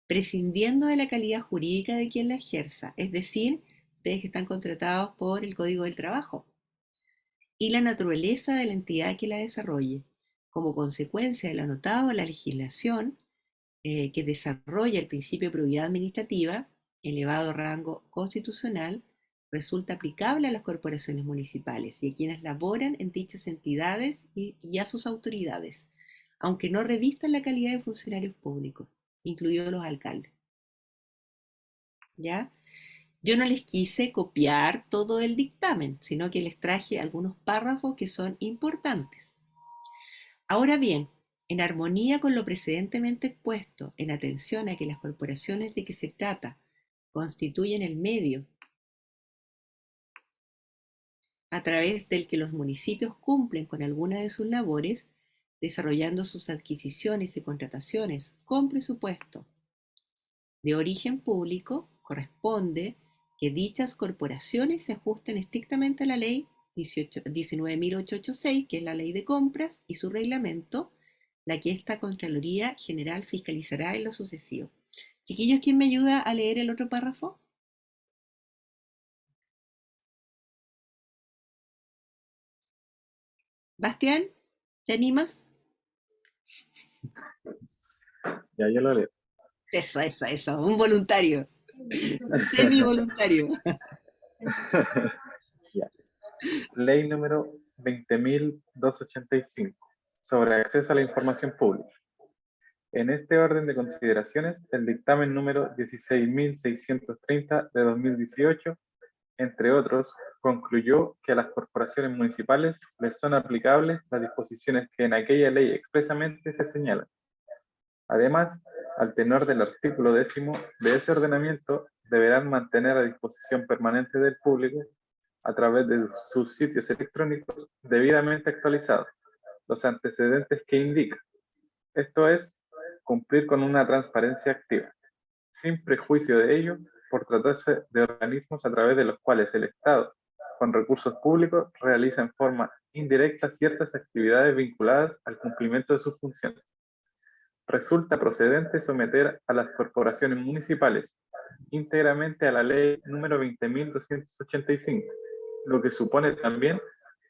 prescindiendo de la calidad jurídica de quien la ejerza, es decir, ustedes que están contratados por el Código del Trabajo, y la naturaleza de la entidad que la desarrolle, como consecuencia de lo anotado en la legislación que desarrolla el principio de probidad administrativa, elevado rango constitucional, resulta aplicable a las corporaciones municipales y a quienes laboran en dichas entidades y a sus autoridades, aunque no revistan la calidad de funcionarios públicos, incluidos los alcaldes. ¿Ya? Yo no les quise copiar todo el dictamen, sino que les traje algunos párrafos que son importantes. Ahora bien, en armonía con lo precedentemente expuesto, en atención a que las corporaciones de que se trata constituyen el medio a través del que los municipios cumplen con alguna de sus labores, desarrollando sus adquisiciones y contrataciones con presupuesto de origen público, corresponde que dichas corporaciones se ajusten estrictamente a la ley 19.886, que es la ley de compras, y su reglamento, la que esta Contraloría General fiscalizará en lo sucesivo. Chiquillos, ¿quién me ayuda a leer el otro párrafo? Bastián, ¿te animas? Ya yo lo leo. Eso, un voluntario, semi-voluntario. Ya. Ley número 20.285 sobre acceso a la información pública. En este orden de consideraciones, el dictamen número 16.630 de 2018, entre otros, concluyó que a las corporaciones municipales les son aplicables las disposiciones que en aquella ley expresamente se señalan. Además, al tenor del artículo 10 de ese ordenamiento, deberán mantener a disposición permanente del público, a través de sus sitios electrónicos debidamente actualizados, los antecedentes que indica. Esto es, cumplir con una transparencia activa, sin prejuicio de ello, por tratarse de organismos a través de los cuales el Estado, con recursos públicos, realiza en forma indirecta ciertas actividades vinculadas al cumplimiento de sus funciones. Resulta procedente someter a las corporaciones municipales íntegramente a la ley número 20.285, lo que supone también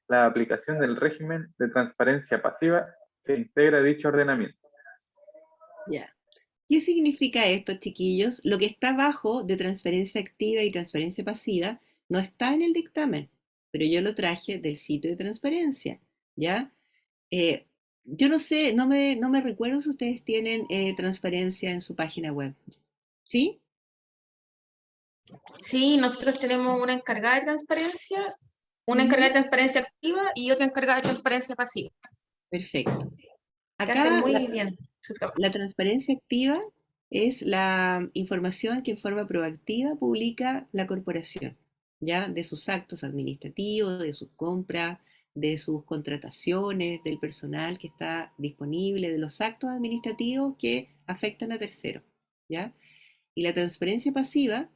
la aplicación del régimen de transparencia pasiva que integra dicho ordenamiento. Ya. ¿Qué significa esto, chiquillos? Lo que está abajo de transferencia activa y transferencia pasiva no está en el dictamen, pero yo lo traje del sitio de transparencia, ¿ya? Yo no sé, no me recuerdo si ustedes tienen transparencia en su página web, ¿sí? Sí, nosotros tenemos una encargada de transparencia, una encargada de transparencia activa y otra encargada de transparencia pasiva, Perfecto. que hace Acá muy bien su trabajo. la transparencia activa es la información que en forma proactiva publica la corporación, ¿ya? De sus actos administrativos, de sus compras, de sus contrataciones, del personal que está disponible, de los actos administrativos que afectan a terceros, ¿ya? Y la transparencia pasiva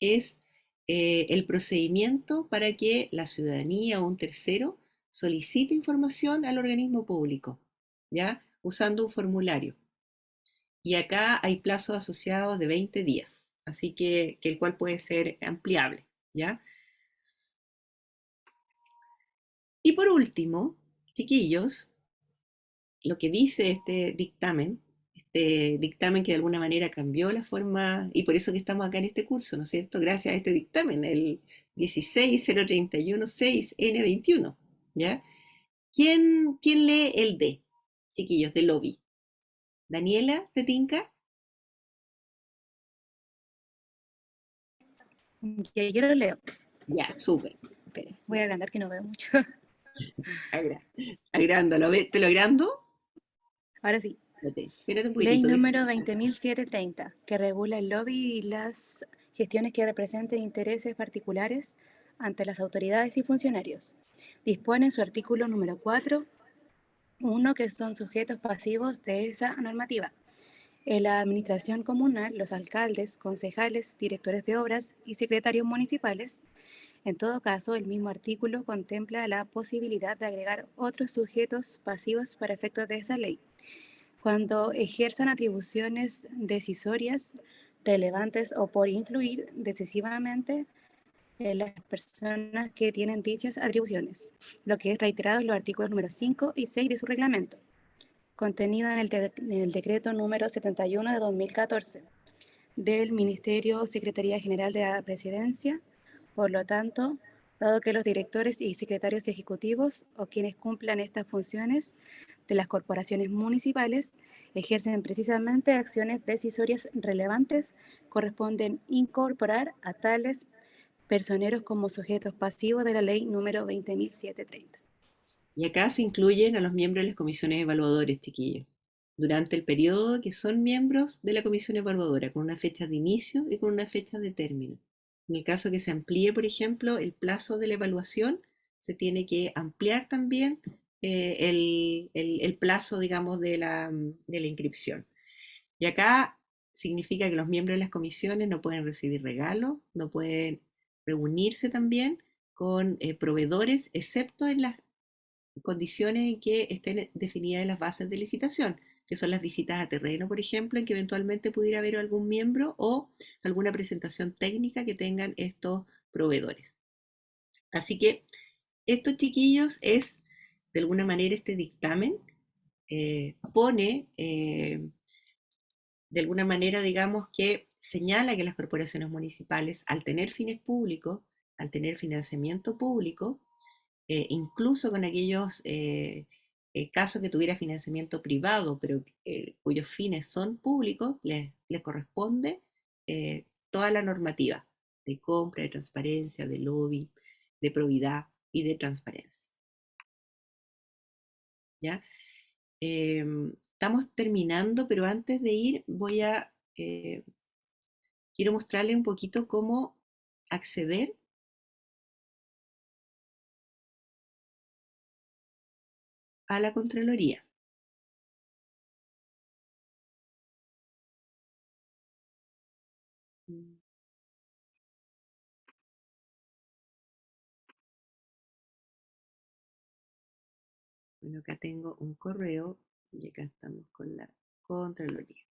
es el procedimiento para que la ciudadanía o un tercero solicite información al organismo público, ¿ya? Usando un formulario. Y acá hay plazos asociados de 20 días, así que el cual puede ser ampliable, ¿ya? Y por último, chiquillos, lo que dice este dictamen que de alguna manera cambió la forma, y por eso que estamos acá en este curso, ¿no es cierto? Gracias a este dictamen, el 16.0316N21, ¿ya? ¿Quién lee el D, chiquillos, de lobby? ¿Daniela, te tinca? Ya, yo lo leo. Ya, súper. Espere, voy a agrandar que no veo mucho. Agrándalo. ¿Te lo agrando? Ahora sí. Espérate un Ley poquitito. número 20.730, que regula el lobby y las gestiones que representen intereses particulares ante las autoridades y funcionarios. Dispone en su artículo número 4.1 que son sujetos pasivos de esa normativa. En la administración comunal, los alcaldes, concejales, directores de obras y secretarios municipales. En todo caso, el mismo artículo contempla la posibilidad de agregar otros sujetos pasivos para efectos de esa ley, cuando ejerzan atribuciones decisorias relevantes o por influir decisivamente en las personas que tienen dichas atribuciones, lo que es reiterado en los artículos número 5 y 6 de su reglamento, contenido en el decreto número 71 de 2014 del Ministerio Secretaría General de la Presidencia. Por lo tanto, dado que los directores y secretarios ejecutivos o quienes cumplan estas funciones de las corporaciones municipales ejercen precisamente acciones decisorias relevantes, corresponden incorporar a tales personeros como sujetos pasivos de la ley número 20.730. Y acá se incluyen a los miembros de las comisiones evaluadores, chiquillos, durante el periodo que son miembros de la comisión evaluadora, con una fecha de inicio y con una fecha de término. En el caso que se amplíe, por ejemplo, el plazo de la evaluación, se tiene que ampliar también el plazo, digamos, de la inscripción. Y acá significa que los miembros de las comisiones no pueden recibir regalos, no pueden reunirse también con proveedores, excepto en las condiciones en que estén definidas las bases de licitación, que son las visitas a terreno, por ejemplo, en que eventualmente pudiera haber algún miembro o alguna presentación técnica que tengan estos proveedores. Así que esto, chiquillos, es de alguna manera este dictamen pone de alguna manera, digamos, que señala que las corporaciones municipales, al tener fines públicos, al tener financiamiento público, incluso con aquellos casos que tuviera financiamiento privado, pero cuyos fines son públicos, les corresponde toda la normativa de compra, de transparencia, de lobby, de probidad y de transparencia. ¿Ya? Estamos terminando, pero antes de ir quiero mostrarles un poquito cómo acceder a la Contraloría. Bueno, acá tengo un correo y acá estamos con la Contraloría.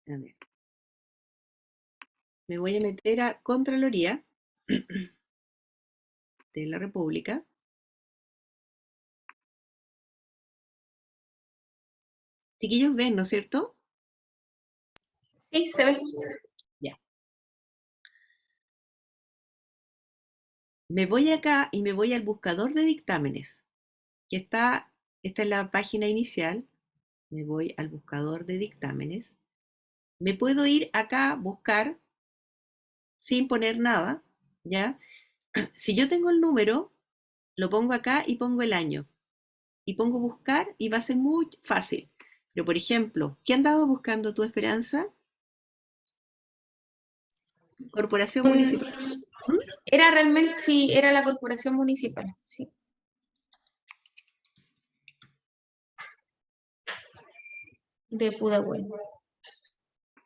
A ver. Me voy a meter a Contraloría de la República. Chiquillos ven, ¿no es cierto? Sí, se ve. Ya. Me voy acá y me voy al buscador de dictámenes, que esta es la página inicial. Me voy al buscador de dictámenes. Me puedo ir acá, buscar, sin poner nada, ¿ya? Si yo tengo el número, lo pongo acá y pongo el año. Y pongo buscar y va a ser muy fácil. Pero, por ejemplo, ¿qué andabas buscando tu, Esperanza? Corporación municipal. Era realmente, sí, era la corporación municipal, sí. De Pudahuel.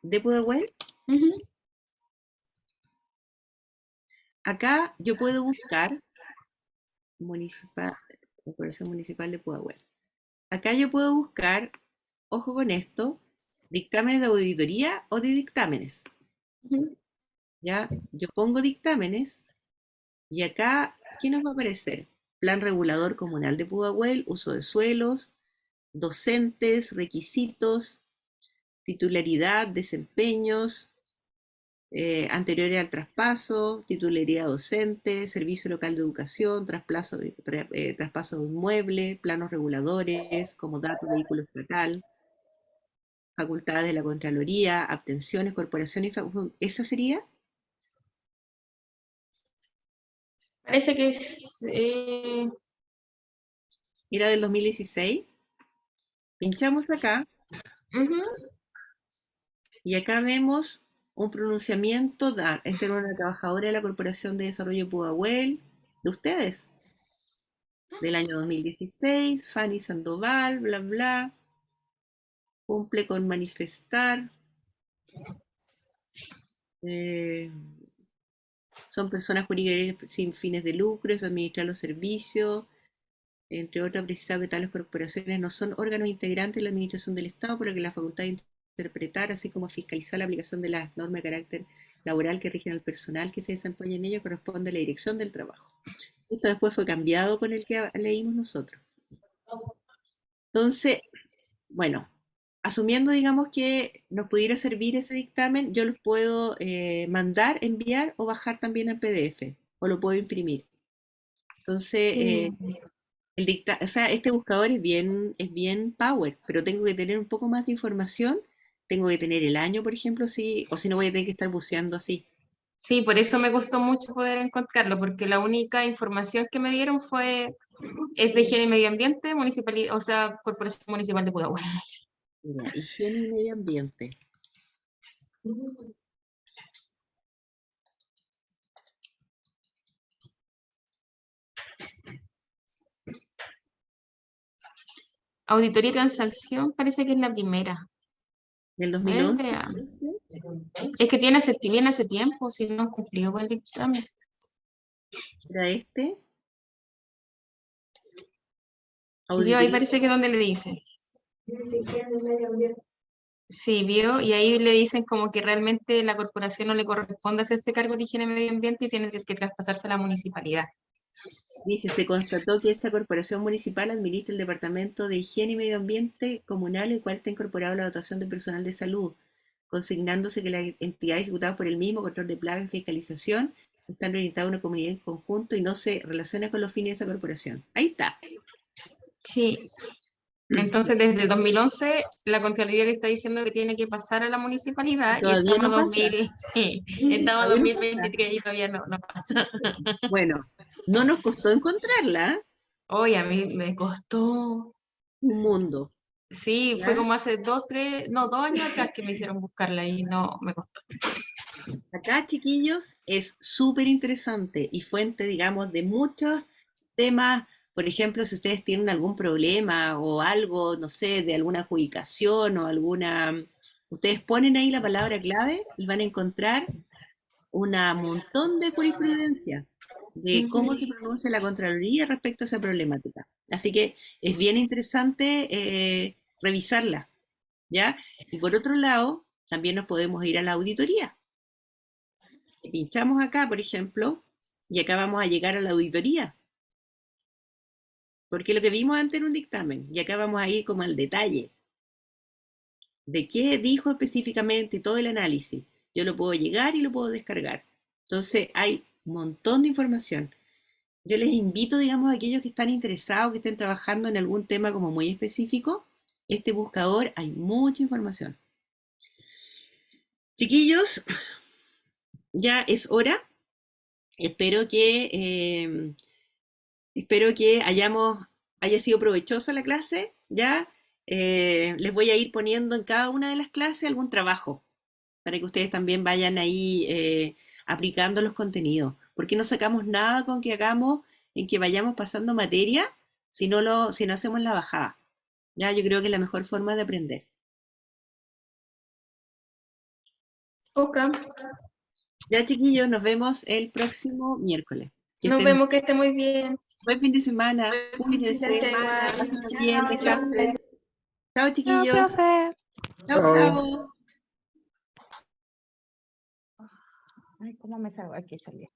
¿De Pudahuel? Acá yo puedo buscar Corporación Municipal de Pudahuel. Acá yo puedo buscar, ojo con esto, dictámenes de auditoría o de dictámenes. ¿Ya? Yo pongo dictámenes y acá, ¿qué nos va a aparecer? Plan regulador comunal de Pudahuel, uso de suelos, docentes, requisitos, titularidad, desempeños, anteriores al traspaso, titularidad docente, servicio local de educación, traspaso de inmueble, planos reguladores, como datos, vehículo estatal, facultades de la Contraloría, abstenciones, corporaciones, ¿esa sería? Parece que es... Era del 2016. Pinchamos acá ujú. y acá vemos un pronunciamiento, esta era una trabajadora de la Corporación de Desarrollo Pudahuel, de ustedes, del año 2016, Fanny Sandoval, bla, bla, cumple con manifestar, son personas jurídicas sin fines de lucro, es administrar los servicios, entre otros, ha precisado que tales corporaciones no son órganos integrantes de la administración del Estado, por lo que la facultad de interpretar, así como fiscalizar la aplicación de las normas de carácter laboral que rigen al personal que se desempeña en ello, corresponde a la dirección del trabajo. Esto después fue cambiado con el que leímos nosotros. Entonces, bueno, asumiendo, digamos, que nos pudiera servir ese dictamen, yo los puedo mandar, enviar o bajar también en PDF, o lo puedo imprimir. Entonces, o sea, este buscador es bien power, pero tengo que tener un poco más de información, tengo que tener el año, por ejemplo, sí, o si no voy a tener que estar buceando así. Sí, por eso me costó mucho poder encontrarlo, porque la única información que me dieron es de higiene y medio ambiente, municipalidad, o sea, Corporación Municipal de Pudahuel. Mira, higiene y medio ambiente. Auditoría y transacción parece que es la primera. Del A ver, 2011. veamos. Es que viene hace tiempo, si no han cumplido con el dictamen. Era este. Vio, ahí Auditoría. parece que donde le dice. Sí, vio, y ahí le dicen como que realmente la corporación no le corresponde hacer este cargo de higiene y medio ambiente y tiene que traspasarse a la municipalidad. Dice, se constató que esa corporación municipal administra el Departamento de Higiene y Medio Ambiente comunal, el cual está incorporado a la dotación de personal de salud, consignándose que las entidades ejecutadas por el mismo, control de plagas y fiscalización, están orientadas a una comunidad en conjunto y no se relaciona con los fines de esa corporación. Ahí está. Sí, entonces desde el 2011 la Contraloría le está diciendo que tiene que pasar a la municipalidad y Todavía estamos, no pasa. estamos Todavía no pasa. 2023 y todavía no pasa. Bueno, no nos costó encontrarla, Oye, a mí me costó. un mundo. Sí, ¿Ya? fue como hace 2 años atrás que me hicieron buscarla y no me costó. Acá, chiquillos, es súper interesante y fuente, digamos, de muchos temas. Por ejemplo, si ustedes tienen algún problema o algo, no sé, de alguna adjudicación o alguna... Ustedes ponen ahí la palabra clave y van a encontrar un montón de jurisprudencia de cómo se pronuncia la Contraloría respecto a esa problemática. Así que es bien interesante revisarla, ¿ya? Y por otro lado, también nos podemos ir a la auditoría. Pinchamos acá, por ejemplo, y acá vamos a llegar a la auditoría. Porque lo que vimos antes era un dictamen, y acá vamos a ir como al detalle de qué dijo específicamente y todo el análisis. Yo lo puedo llegar y lo puedo descargar. Entonces hay un montón de información. Yo les invito, digamos, a aquellos que están interesados, que estén trabajando en algún tema como muy específico, este buscador, hay mucha información. Chiquillos, ya es hora. Espero que haya sido provechosa la clase, ¿ya? Les voy a ir poniendo en cada una de las clases algún trabajo para que ustedes también vayan ahí aplicando los contenidos. Porque no sacamos nada con que hagamos en que vayamos pasando materia si no hacemos la bajada. Ya, yo creo que es la mejor forma de aprender. Ok, Ya, chiquillos, nos vemos el próximo miércoles. Que nos estén vemos, que esté muy bien. buen fin de semana. Cuídense. Gracias, igual. Pásenlo bien, Chao. descansen. Chao, Chao, chiquillos. profe. Chao, Chao. chao. Ay, ¿cómo me salgo? Aquí salí.